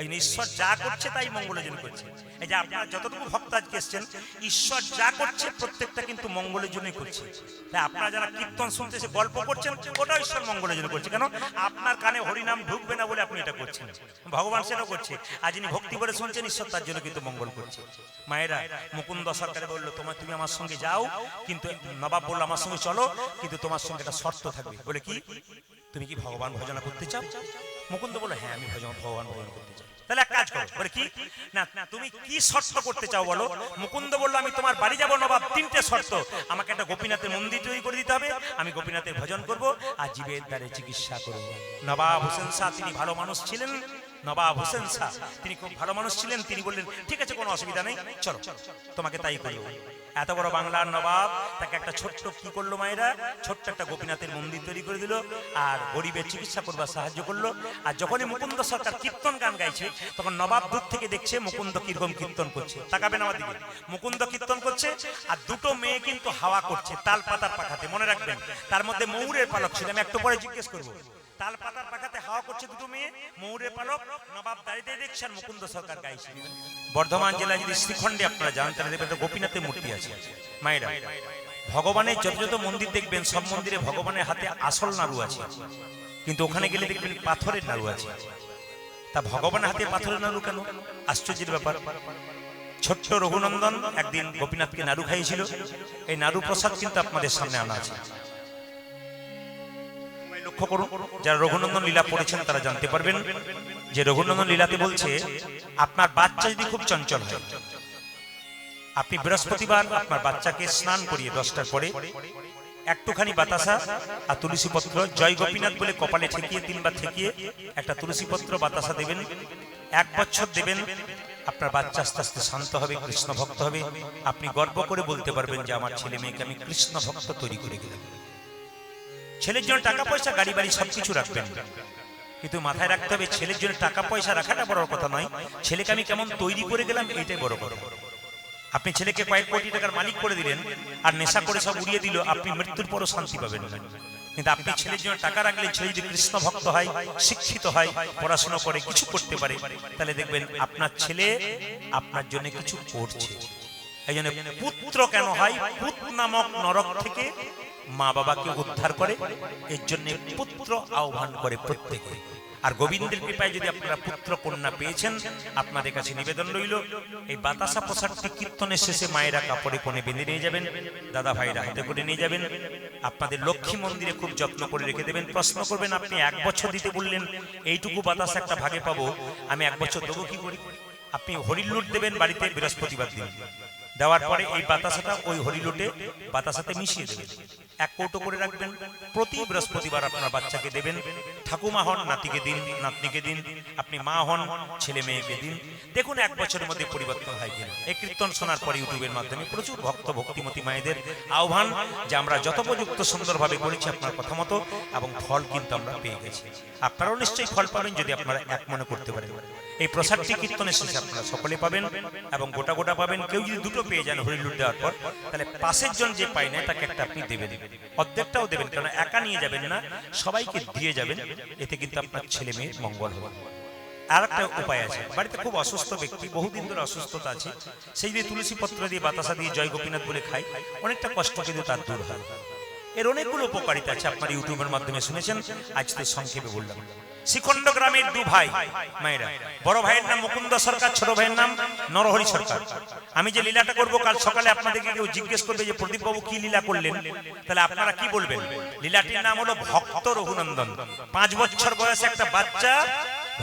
Speaker 1: এই ঈশ্বর যা করছে তাই মঙ্গলের জন্য করছে। এই যে আপনারা যতটুকু ভক্ত আজকে এসছেন, ঈশ্বর যা করছে প্রত্যেকটা কিন্তু মঙ্গলের জন্যই করছে। তাই আপনারা যারা কীর্তন শুনতেছে, গল্প করছেন, ওটাও ঈশ্বর মঙ্গলের জন্য করছে। কেন? আপনার কানে হরিনাম ঢুকবে না বলে আপনি এটা করছেন, ভগবান সেটাও করছে। আর যিনি ভক্তি করে শুনছেন, ঈশ্বর তার জন্য কিন্তু মঙ্গল করছে। মায়েরা, মুকুন্দ সরকার বললো, তুমি আমার সঙ্গে যাও, কিন্তু নবাব বললো আমার সঙ্গে চলো, কিন্তু তোমার সঙ্গে একটা শর্ত থাকবে। বলে কি? তুমি কি ভগবান ভজনা করতে চাও? মুকুন্দ বললো, হ্যাঁ আমি ভগবান ভজনা করতে চাই। তাহলে এক কাজ করো। বলে কি? না তুমি কি শর্ত করতে চাও বলো। মুকুন্দ বললো, আমি তোমার বাড়ি যাবো নবাব, তিনটে শর্ত। আমাকে একটা গোপীনাথের মন্দির তৈরি করে দিতে হবে, আমি গোপীনাথের ভজন করব, আর জীবের দ্বারে চিকিৎসা করব। নবাব হোসেন শাহ তিনি ভালো মানুষ ছিলেন, নবাব হোসেন শাহ তিনি খুব ভালো মানুষ ছিলেন। তিনি বললেন, ঠিক আছে, কোনো অসুবিধা নেই, চলো তোমাকে তাই করব। এত বড় বাংলার নবাব, তাকে একটা ছোট্ট কি করলো মায়েরা, ছোট্ট একটা গোপীনাথের মন্দির তৈরি করে দিল, আর গরিবের চিকিৎসা করবার সাহায্য করলো। আর যখনই মুকুন্দ সরকার কীর্তন গান গাইছে, তখন নবাব দূর থেকে দেখছে মুকুন্দ কিরকম কীর্তন করছে। তাকাবেন আমার দিকে, মুকুন্দ কীর্তন করছে, আর দুটো মেয়ে কিন্তু হাওয়া করছে তাল পাতার পাখাতে। মনে রাখবেন, তার মধ্যে ময়ূরের পালক ছিল, আমি একটু পরে জিজ্ঞেস করবো। তাল পাতার পাখাতে হাওয়া করছে দুটো মেয়ে, ময়ূরের পালক। নবাব দাঁড়িয়ে দেখছে, আর মুকুন্দ সরকার গাইছে। বর্ধমান জেলায় যদি শ্রীখণ্ডে আপনারা যান, তাহলে দেখবেন একটা গোপীনাথের মূর্তি আছে। মায়েরা, ভগবানের যত যত মন্দির দেখবেন, সব মন্দিরে ভগবানের হাতে আসল নাড়ু আছে, কিন্তু ওখানে গেলে দেখবেন পাথরের নাড়ু আছে। তা ভগবানের হাতে পাথরের নাড়ু কেন? আশ্চর্যের ব্যাপার। ছোট্ট রঘুনন্দন একদিন গোপীনাথকে নাড়ু খাইয়েছিল, এই নাড়ু প্রসাদ কিন্তু আপনাদের সামনে আনা আছে। লক্ষ্য করুন, যারা রঘুনন্দন লীলা পড়েছেন তারা জানতে পারবেন যে রঘুনন্দন লীলাতে বলছে, আপনার বাচ্চা যদি খুব চঞ্চল হয়, আপনি বৃহস্পতিবার আপনার বাচ্চাকে স্নান করিয়ে 10টার পরে একটুখানি বাতাসা আর তুলসী পত্র, জয় গোপীনাথ বলে কপালে ঠেকিয়ে 3বার ঠেকিয়ে একটা তুলসী পত্র বাতাসা দেবেন, 1 বছর দেবেন। আপনার বাচ্চা আস্তে আস্তে শান্ত হবে, কৃষ্ণ ভক্ত হবে। আপনি গর্ব করে বলতে পারবেন যে আমার ছেলে মেয়েকে আমি কৃষ্ণ ভক্ত তৈরি করে গেলাম। ছেলের জন্য টাকা পয়সা, গাড়ি বাড়ি সবকিছু রাখবেন, কিন্তু মাথায় রাখতে হবে ছেলের জন্য টাকা পয়সা রাখাটা বড় কথা নয়, ছেলেকে আমি কেমন তৈরি করে গেলাম এইটাই বড় কথা। আপনি ছেলেকে কয়েক কোটি টাকার মালিক করে দিলেন, আর নেশা করে সব উড়িয়ে দিল, আপনি মৃত্যুর পরও শান্তি পাবেন না। কিন্তু আপনি ছেলের জন্য টাকা রাখলেন, ছেলে যদি কৃষ্ণ ভক্ত হয়, শিক্ষিত হয়, পড়াশোনা করে, কিছু করতে পারে, তাহলে দেখবেন আপনার ছেলে আপনার জন্য কিছু করছে। এই জন্য পুত্র কেন হয়? পুত নামক নরক থেকে মা বাবাকে উদ্ধার করে, এর জন্য পুত্র আহ্বান করে প্রত্যেকে। আর গোবিন্দের কৃপায় যদি আপনারা পুত্র কন্যা পেয়েছেন, আপনাদের কাছে নিবেদন রইল এই বাতাসা প্রসাদটি কীর্তনের শেষে মায়েরা কাপড়ে কোণে বেঁধে নিয়ে যাবেন, দাদা ভাইরা হাতে করে নিয়ে যাবেন, আপনাদের লক্ষ্মী মন্দিরে খুব যত্ন করে রেখে দেবেন। প্রশ্ন করবেন, আপনি 1 বছর দিতে বললেন, এইটুকু বাতাসা একটা ভাগে পাবো, আমি 1 বছর দেবো কি করি? আপনি হরিলুট দেবেন বাড়িতে বৃহস্পতিবার দিন, দেওয়ার পরে এই বাতাসাটা ওই হরিলুটে বাতাসাতে মিশিয়ে দেবেন, 1 কৌটো করে রাখবেন। প্রতি বৃহস্পতিবার আপনার বাচ্চাকে দেবেন। ঠাকুমা হন নাতিকে দিন, নাতনিকে দিন, আপনি মা হন ছেলে মেয়েকে দিন। দেখুন 1 বছরের মধ্যে পরিবর্তন হয় কিনা। এই কীর্তন শোনার পরে ইউটিউবের মাধ্যমে প্রচুর ভক্ত ভক্তিমতী মায়েদের আহ্বান যে আমরা যথোপযুক্ত সুন্দরভাবে করেছি আপনার কথা মতো, এবং ফল কিন্তু আমরা পেয়ে গেছি। আপনারাও নিশ্চয়ই ফল পাবেন যদি আপনারা এক মনে করতে পারেন। এই প্রসাদটি কীর্তনের শেষে আপনারা সকলে পাবেন এবং গোটা গোটা পাবেন। কেউ যদি দুটো পেয়ে যান হরিলুট দেওয়ার পর, তাহলে পাশের জন যে পায় না তাকে একটা আপনি দেবেন, অর্ধেকটাও দেবেন, কারণ একা নিয়ে যাবেন না, সবাইকে দিয়ে যাবেন। এতে কিন্তু আপনার ছেলে মেয়ের মঙ্গল হবে। আর একটা উপায় আছে, বাড়িতে খুব অসুস্থ ব্যক্তি, বহুদিন ধরে অসুস্থতা আছে, সেই যে তুলসী পত্র দিয়ে বাতাসা দিয়ে জয় গোপীনাথ বলে খায়, অনেকটা কষ্ট কিন্তু তার দূর হয়। এর অনেকগুলো উপকারিতা আছে, আপনার ইউটিউবের মাধ্যমে শুনেছেন, আজ তো সংক্ষেপে বললাম। শ্রীখণ্ড গ্রামের 2 ভাই মায়েরা, বড় ভাইয়ের নাম মুকুন্দ সরকার, ছোট ভাইয়ের নাম নরহরি সরকার। আমি যে লীলাটা করব কাল সকালে, আপনাদেরকে কেউ জিজ্ঞেস করবে যে প্রদীপ বাবু কি লীলা করলেন, তাহলে আপনারা কি বলবেন? লীলাটির নাম হলো ভক্ত রঘুনন্দন। 5 বছর বয়সে একটা বাচ্চা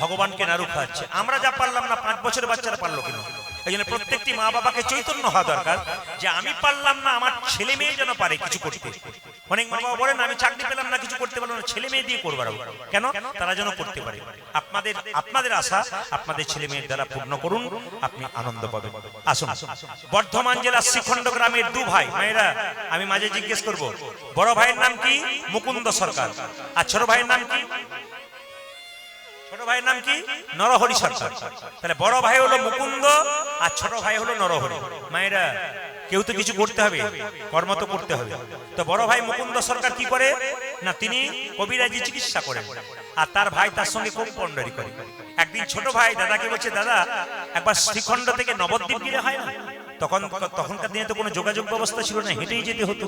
Speaker 1: ভগবানকে নাড়ু খাচ্ছে। আমরা যা পারলাম না, 5 বছরের বাচ্চারা পারলো কিনা? এই জন্য প্রত্যেকটি মা বাবাকে চৈতন্য হওয়া দরকার যে আমি পারলাম না, আমার ছেলে মেয়ে যেন পারে কিছু করতে। অনেক মা বাবা বলেন আমি চাকরি পেলাম না, কিছু করতে পারলাম না, ছেলে মেয়ে দিয়ে করবার কেন? তারা যেন করতে পারে। আপনাদের আশা আপনাদের ছেলে মেয়ের দ্বারা পূর্ণ করুন, আপনি আনন্দ পাবেন। আসুন, বর্ধমান জেলার শ্রীখণ্ড গ্রামের 2 ভাই মায়েরা, আমি মাঝে জিজ্ঞেস করব, বড় ভাইয়ের নাম কি? মুকুন্দ সরকার। আর ছোট ভাইয়ের নাম কি? ছোট ভাইয়ের নাম কি? নরহরি সরকার। তাহলে বড় ভাই হলো মুকুন্দ আর ছোট ভাই হলো নরহরি। মায়েরা, কেউ তো কিছু করতে হবে, কর্ম তো করতে হবে। তো বড় ভাই মুকুন্দ সরকার কি করে না, তিনি কবিরাজি চিকিৎসা করেন, আর তার ভাই তার সঙ্গে কম্পাউন্ডারি করে। একদিন ছোট ভাই দাদাকে বলছে, দাদা একবার শ্রীখণ্ড থেকে নবদ্বীপ গিয়ে হয় না? তখনকার দিনে তো কোনো যোগাযোগ ব্যবস্থা ছিল না, হেঁটেই যেতে হতো।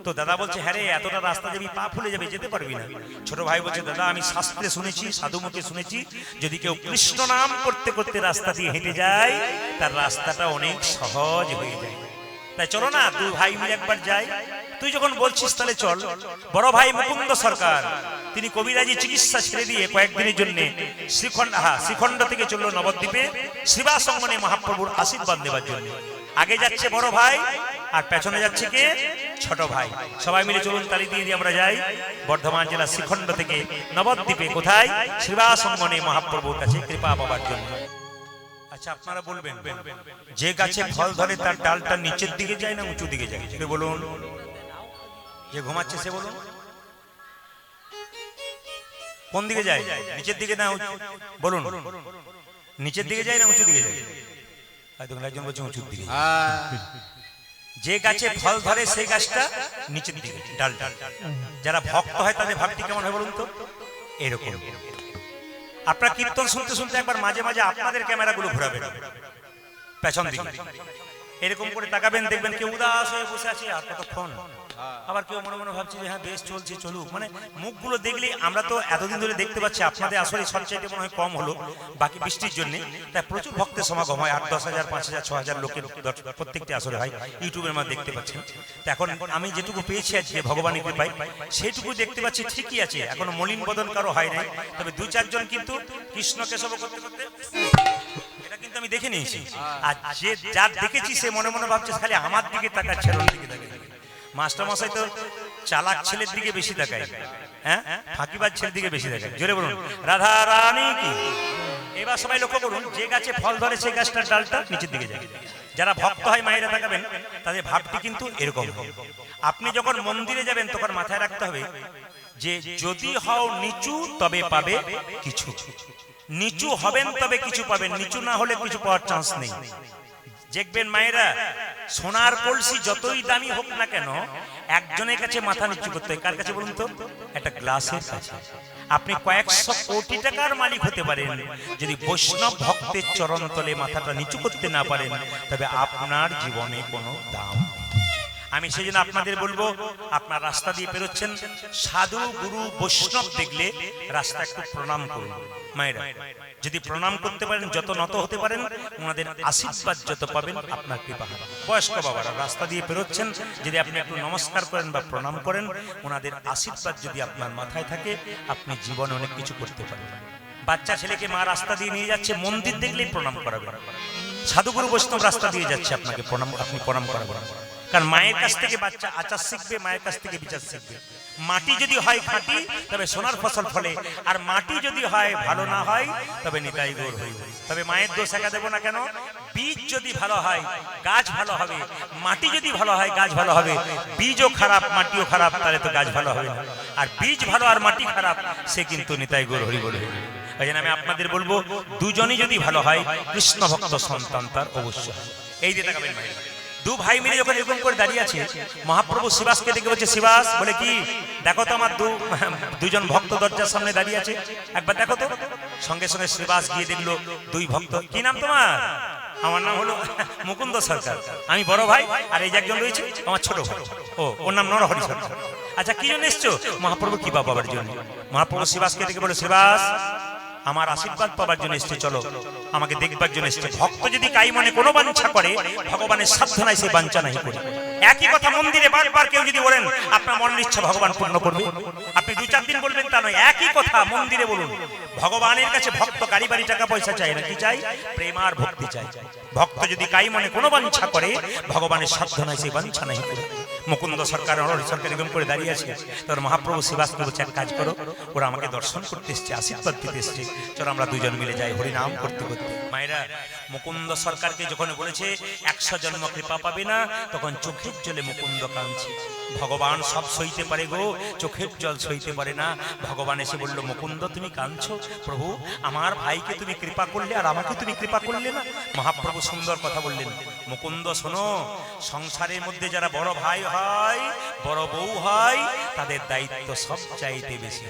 Speaker 1: তো দাদা বলছে, হ্যাঁ রে, এতটা রাস্তা যাবি, পা ফুলে যাবে, যেতে পারবি না। ছোট ভাই বলছে, দাদা আমি শাস্ত্রে শুনেছি, সাধু মুখে শুনেছি, যদি কেউ কৃষ্ণ নাম করতে করতে রাস্তা দিয়ে হেঁটে যায়, তার রাস্তাটা অনেক সহজ হয়ে যায়। তাই চলো না 2 ভাই মিলে একবার যাই। তুই যখন বলছিস তাহলে চল। বড় ভাই মুকুন্দ সরকার তিনি কবিরাজি চিকিৎসা ছেড়ে দিয়ে কয়েকদিনের জন্য শ্রীখণ্ড থেকে চলল নবদ্বীপে শিবাসঙ্গনে মহাপ্রভুর আশীর্বাদ নেবার জন্য। আগে যাচ্ছে বড় ভাই আর পেছনে যাচ্ছে কে? ছোট ভাই। সবাই মিলে চলুন, তালি দিয়ে দিয়ে আমরা যাই বর্ধমান জেলা শ্রীখণ্ড থেকে নবদ্বীপে। কোথায়? শিবাসঙ্গনে মহাপ্রভুর কাছে কৃপা পাবার জন্য। আচ্ছা, আপনারা বলবেন, যে গাছে ফল ধরে তার ডালটা নিচের দিকে যায় না উঁচু দিকে যায়? সে বলুন। যে ঘুমাচ্ছে সে বলুন, কোন দিকে যায়? নিচের দিকে না বলুন? নিচের দিকে যায় না উঁচু দিকে যায়? একজন বলছে উঁচুর দিকে। যে গাছে ফল ধরে সেই গাছটা নিচের দিকে ডালটা। যারা ভক্ত হয় তাদের ভাবটি কেমন হয় বলুন তো? এরকম। আপনারা কীর্তন শুনতে শুনতে একবার মাঝে মাঝে আপনাদের ক্যামেরাগুলো ঘোরাবেন পেছন দিকে, এরকম করে তাকাবেন, দেখবেন কেউ উদাস হয়ে বসে আছে আর কতক্ষণ, আবার কেউ মনে মনে ভাবছে যে হ্যাঁ বেশ চলছে, চলুক। মানে মুখগুলো দেখলে আমরা তো এতদিন ধরে দেখতে পাচ্ছি, আপনাদের আসলে সবচাইতে মনে হয় কম হলো, বাকি বৃষ্টির জন্য। তাই প্রচুর ভক্তের সমাগম হয়, 8-10 হাজার 5 হাজার 6 হাজার লোকের প্রত্যেকটি আসলে হয়, ইউটিউবের মধ্যে দেখতে পাচ্ছেন। তো এখন আমি যেটুকু পেয়েছি আজকে ভগবানের কৃপায় সেইটুকু দেখতে পাচ্ছি, ঠিকই আছে, এখনো মলিন বদন কারো হয় নাই। তবে 2-4 জন কিন্তু কৃষ্ণ কেশব করতে করতে এটা কিন্তু আমি দেখে নিয়েছি। আর যে যার দেখেছি সে মনে মনে ভাবছে খালি আমার দিকে তাকাচ্ছে, ওর দিকে তাকাচ্ছে। মাস্টার মশাই তো চালাক ছেলের দিকে বেশি তাকায়, হ্যাঁ, ফাঁকিবাজ ছেলের দিকে বেশি তাকায়। জোরে বলুন রাধা রানী কি। এবার সবাই লক্ষ্য করুন, যে গাছে ফল ধরে সেই গাছটার ডালটা নিচের দিকে যায়। যারা ভক্ত হয় মায়েরা তাকাবেন, তাদের ভাবটি কিন্তু এরকম। আপনি যখন মন্দিরে যাবেন তখন মাথায় রাখতে হবে যে যদি হও নিচু তবে পাবে কিছু, নিচু হবেন তবে কিছু পাবেন, নিচু না হলে কিছু পাওয়ার চান্স নেই। দেখবেন মায়েরা, সোনার কলসি যতই দামি হোক না কেন, একজনের কাছে মাথা নিচু করতে হয়। কার কাছে বলুন তো? একটা গ্লাসের কাছে। আপনি কয়েকশো কোটি টাকার মালিক হতে পারেন, যদি বৈষ্ণব ভক্তের চরণ তলে মাথাটা নিচু করতে না পারেন, তবে আপনার জীবনে কোনো দাম নেই। আমি সেই জন্য আপনাদের বলবো, আপনার রাস্তা দিয়ে পেরোচ্ছেন, সাধু গুরু বৈষ্ণব দেখলে রাস্তা একটু প্রণাম করুন। মায়েরা যদি প্রণাম করতে পারেন, যত নত হতে পারেন, ওনাদের আশীর্বাদ যত পাবেন আপনার কৃপা হবে। বয়স্ক বাবারা রাস্তা দিয়ে পেরোচ্ছেন, যদি আপনি একটু নমস্কার করেন বা প্রণাম করেন, ওনাদের আশীর্বাদ যদি আপনার মাথায় থাকে, আপনি জীবনে অনেক কিছু করতে পারেন। বাচ্চা ছেলেকে মা রাস্তা দিয়ে নিয়ে যাচ্ছে, মন্দির দেখলেই প্রণাম করাবেন। সাধুগুরু বৈষ্ণব রাস্তা দিয়ে যাচ্ছে, আপনাকে প্রণাম, আপনি প্রণাম করাবেন। কারণ মায়ের কাছ থেকে বাচ্চা আচার শিখবে, মায়ের কাছ থেকে বিচার শিখবে। মাটি যদি হয় খাঁটি, তবে সোনার ফসল ফলে, আর মাটি যদি হয় ভালো না হয়, তবে নিতাই গৌর হইবে। তবে মায়ের দোষ একা দেব না কেন? বীজ যদি ভালো হয় গাছ ভালো হবে, মাটি যদি ভালো হয় গাছ ভালো হবে। বীজও খারাপ মাটিও খারাপ, তাহলে তো গাছ ভালো হবে না। আর বীজ ভালো আর মাটি খারাপ, সে কিন্তু নিতাই গৌর হরি বলে। এই জন্য আমি আপনাদের বলবো, দুজনই যদি ভালো হয়, কৃষ্ণ ভক্ত সন্তান তার অবশ্যই। এই যে তাকাবেন ভাই, দু ভাই মিলে যখন এরকম করে দাঁড়িয়ে আছে, মহাপ্রভু শিবাসকে দেখে বলছে, শিবাস বলে কি, দেখো তো আমার দুজন ভক্ত দরজার সামনে দাঁড়িয়ে আছে, একবার দেখো তো। সঙ্গে সঙ্গে শিবাস গিয়ে দেখলো দুই ভক্ত। কি নাম তোমার? আমার নাম হলো মুকুন্দ সরকার, আমি বড় ভাই, আর এই যে একজন রয়েছে আমার ছোট ভাই, ওর নাম নরহরি সরকার। আচ্ছা কি জন্য এসছো? মহাপ্রভু কৃপা পাবার জন্য। মহাপ্রভু শিবাসকে দেখে বলে, শিবাস আমার আশীর্বাদ পাবার জন্য এসছে, চলো আমাকে দেখবার জন্য এসছে। ভক্ত যদি কাই মনে কোনো বাঞ্ছা করে, ভগবানের সাধ্য নাই সে বাঞ্ছা নাই করে। একই কথা মন্দিরে বারবার কেউ যদি বলেন, আপনার মনের ইচ্ছা ভগবান পূর্ণ করবে। আপনি 2-4 দিন বলবেন তা নয়, একই কথা মন্দিরে বলুন। ভগবানের কাছে ভক্ত গাড়ি বাড়ি টাকা পয়সা চাই না, কি চাই? প্রেম আর ভক্তি চাই। ভক্ত যদি কাই মনে কোনো বাঞ্ছা করে, ভগবানের সাধ্য নাই সে বাঞ্ছা নাই করে। মুকুন্দ সরকার নরহরি সরকার এরকম করে দাঁড়িয়ে আছে। তোর মহাপ্রভু শিবাসকে বলছে, এক কাজ করো, ওরা আমাকে দর্শন করতে এসছে, আশীর্বাদ দিতে এসছে, চলো আমরা দুজন মিলে যাই হরিনাম করতে করতে। মায়েরা মুকুন্দ সরকারকে যখন বলেছে 100 জন্ম কৃপা পাবে না, তখন চোখের জলে মুকুন্দ কাঁদছে। ভগবান সব সইতে পারে গো, চোখের জল সইতে পারে না। ভগবান এসে বলল, মুকুন্দ তুমি কাঁদছো? প্রভু আমার ভাইকে তুমি কৃপা করলে, আর আমাকে তুমি কৃপা করলে না। মহাপ্রভু সুন্দর কথা বললেন, মুকুন্দ শোনো, সংসারের মধ্যে যারা বড় ভাই হয়, বড় বউ হয়, তাদের দায়িত্ব সব চাইতে বেশি।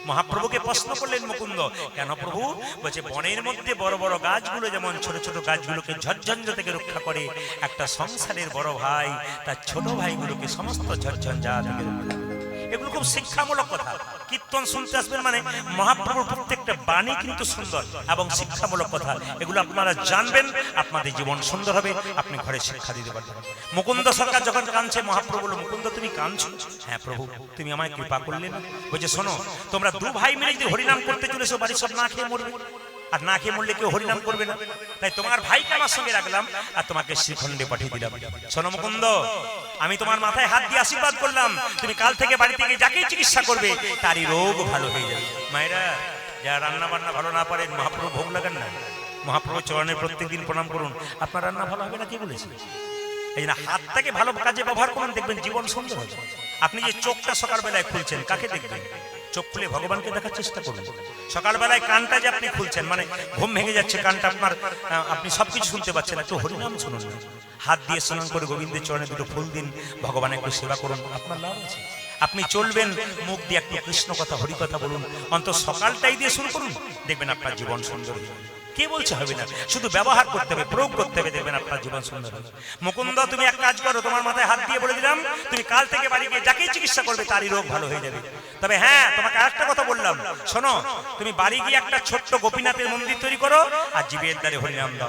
Speaker 1: মহাপ্রভুকে প্রশ্ন করলেন মুকুন্দ, কেন প্রভু? বলছে, বনের মধ্যে বড় বড় গাছগুলো যেমন ছোট ছোট গাছগুলোকে ঝড়ঝঞ্ঝা থেকে রক্ষা করে, একটা সংসারের বড় ভাই তার ছোট ভাইগুলোকে সমস্ত ঝড়ঝঞ্ঝা থেকে রক্ষা করে। এগুলো খুব শিক্ষামূলক কথা। কীর্তন শুনতে আসবেন মানে মহাপ্রভুর প্রত্যেকটা বাণী কিন্তু সুন্দর এবং শিক্ষামূলক কথা। এগুলো আপনারা জানবেন, আপনাদের জীবন সুন্দর হবে, আপনি ঘরে শিক্ষা দিতে পারবেন। মুকুন্দ সরকার যখন কাঁদছে, মহাপ্রভু বলল, মুকুন্দ তুমি কাঁদছো? হ্যাঁ প্রভু, তুমি আমায় কৃপা করলে না। বলছে, শোনো, তোমরা দু ভাই মিলে যদি হরিনাম করতে চলেছো, বাড়ির সব না খেয়ে মরবে, আর না খেয়ে মরলে কেউ হরিনাম করবে না। তাই তোমার ভাইকে আমার সঙ্গে রাখলাম, আর তোমাকে শ্রীখণ্ডে পাঠিয়ে দিলাম। শোনো মুকুন্দ, আমি তোমার মাথায় হাত দিয়ে আশীর্বাদ করলাম, তুমি কাল থেকে বাড়ি থেকে যাকেই চিকিৎসা করবে, তারই রোগ ভালো হয়ে যাবে। মায়েরা যারা রান্না বান্না ভালো না পারেন, মহাপ্রভু ভোগ লাগান না, মহাপ্রভু চরণে প্রত্যেকদিন প্রণাম করুন, আপনার রান্না ভালো হবে না। কে বলেছে? এই জন্য হাতটাকে ভালো কাজে ব্যবহার করুন, দেখবেন জীবন সুন্দর হবে। আপনি যে চোখটা সকালবেলায় খুলছেন, কাকে দেখবেন? চোখ খুলে ভগবানকে দেখার চেষ্টা করুন। সকালবেলায় কানটা যে আপনি খুলছেন, মানে ঘুম ভেঙে যাচ্ছে কানটা আপনার, আপনি সবকিছু শুনতে পাচ্ছেন, একটু হরিনাম শুনুন। হাত দিয়ে স্নান করে গোবিন্দের চরণে দুটো ফুল দিন, ভগবান একটু সেবা করুন, আপনার লাভ আছে। আপনি চলবেন, মুখ দিয়ে একটু কৃষ্ণ কথা হরি কথা বলুন, অন্তত সকালটাই দিয়ে শুরু করুন, দেখবেন আপনার জীবন সুন্দর হবে। কে বলছে হবে না? শুধু ব্যবহার করতে হবে, প্রয়োগ করতে হবে, দেখবেন আপনার জীবন সুন্দর হবে। মুকুন্দ তুমি এক কাজ করো, তোমার মাথায় হাত দিয়ে বলে দিলাম, তুমি কাল থেকে বাড়ি গিয়ে যাকেই চিকিৎসা করবে তারই রোগ ভালো হয়ে যাবে। তবে হ্যাঁ, তোমাকে আরেকটা কথা বললাম, শোনো, তুমি বাড়ি গিয়ে একটা ছোট্ট গোপীনাথের মন্দির তৈরি করো, আর জীবের দ্বারে হরিনাম দাও।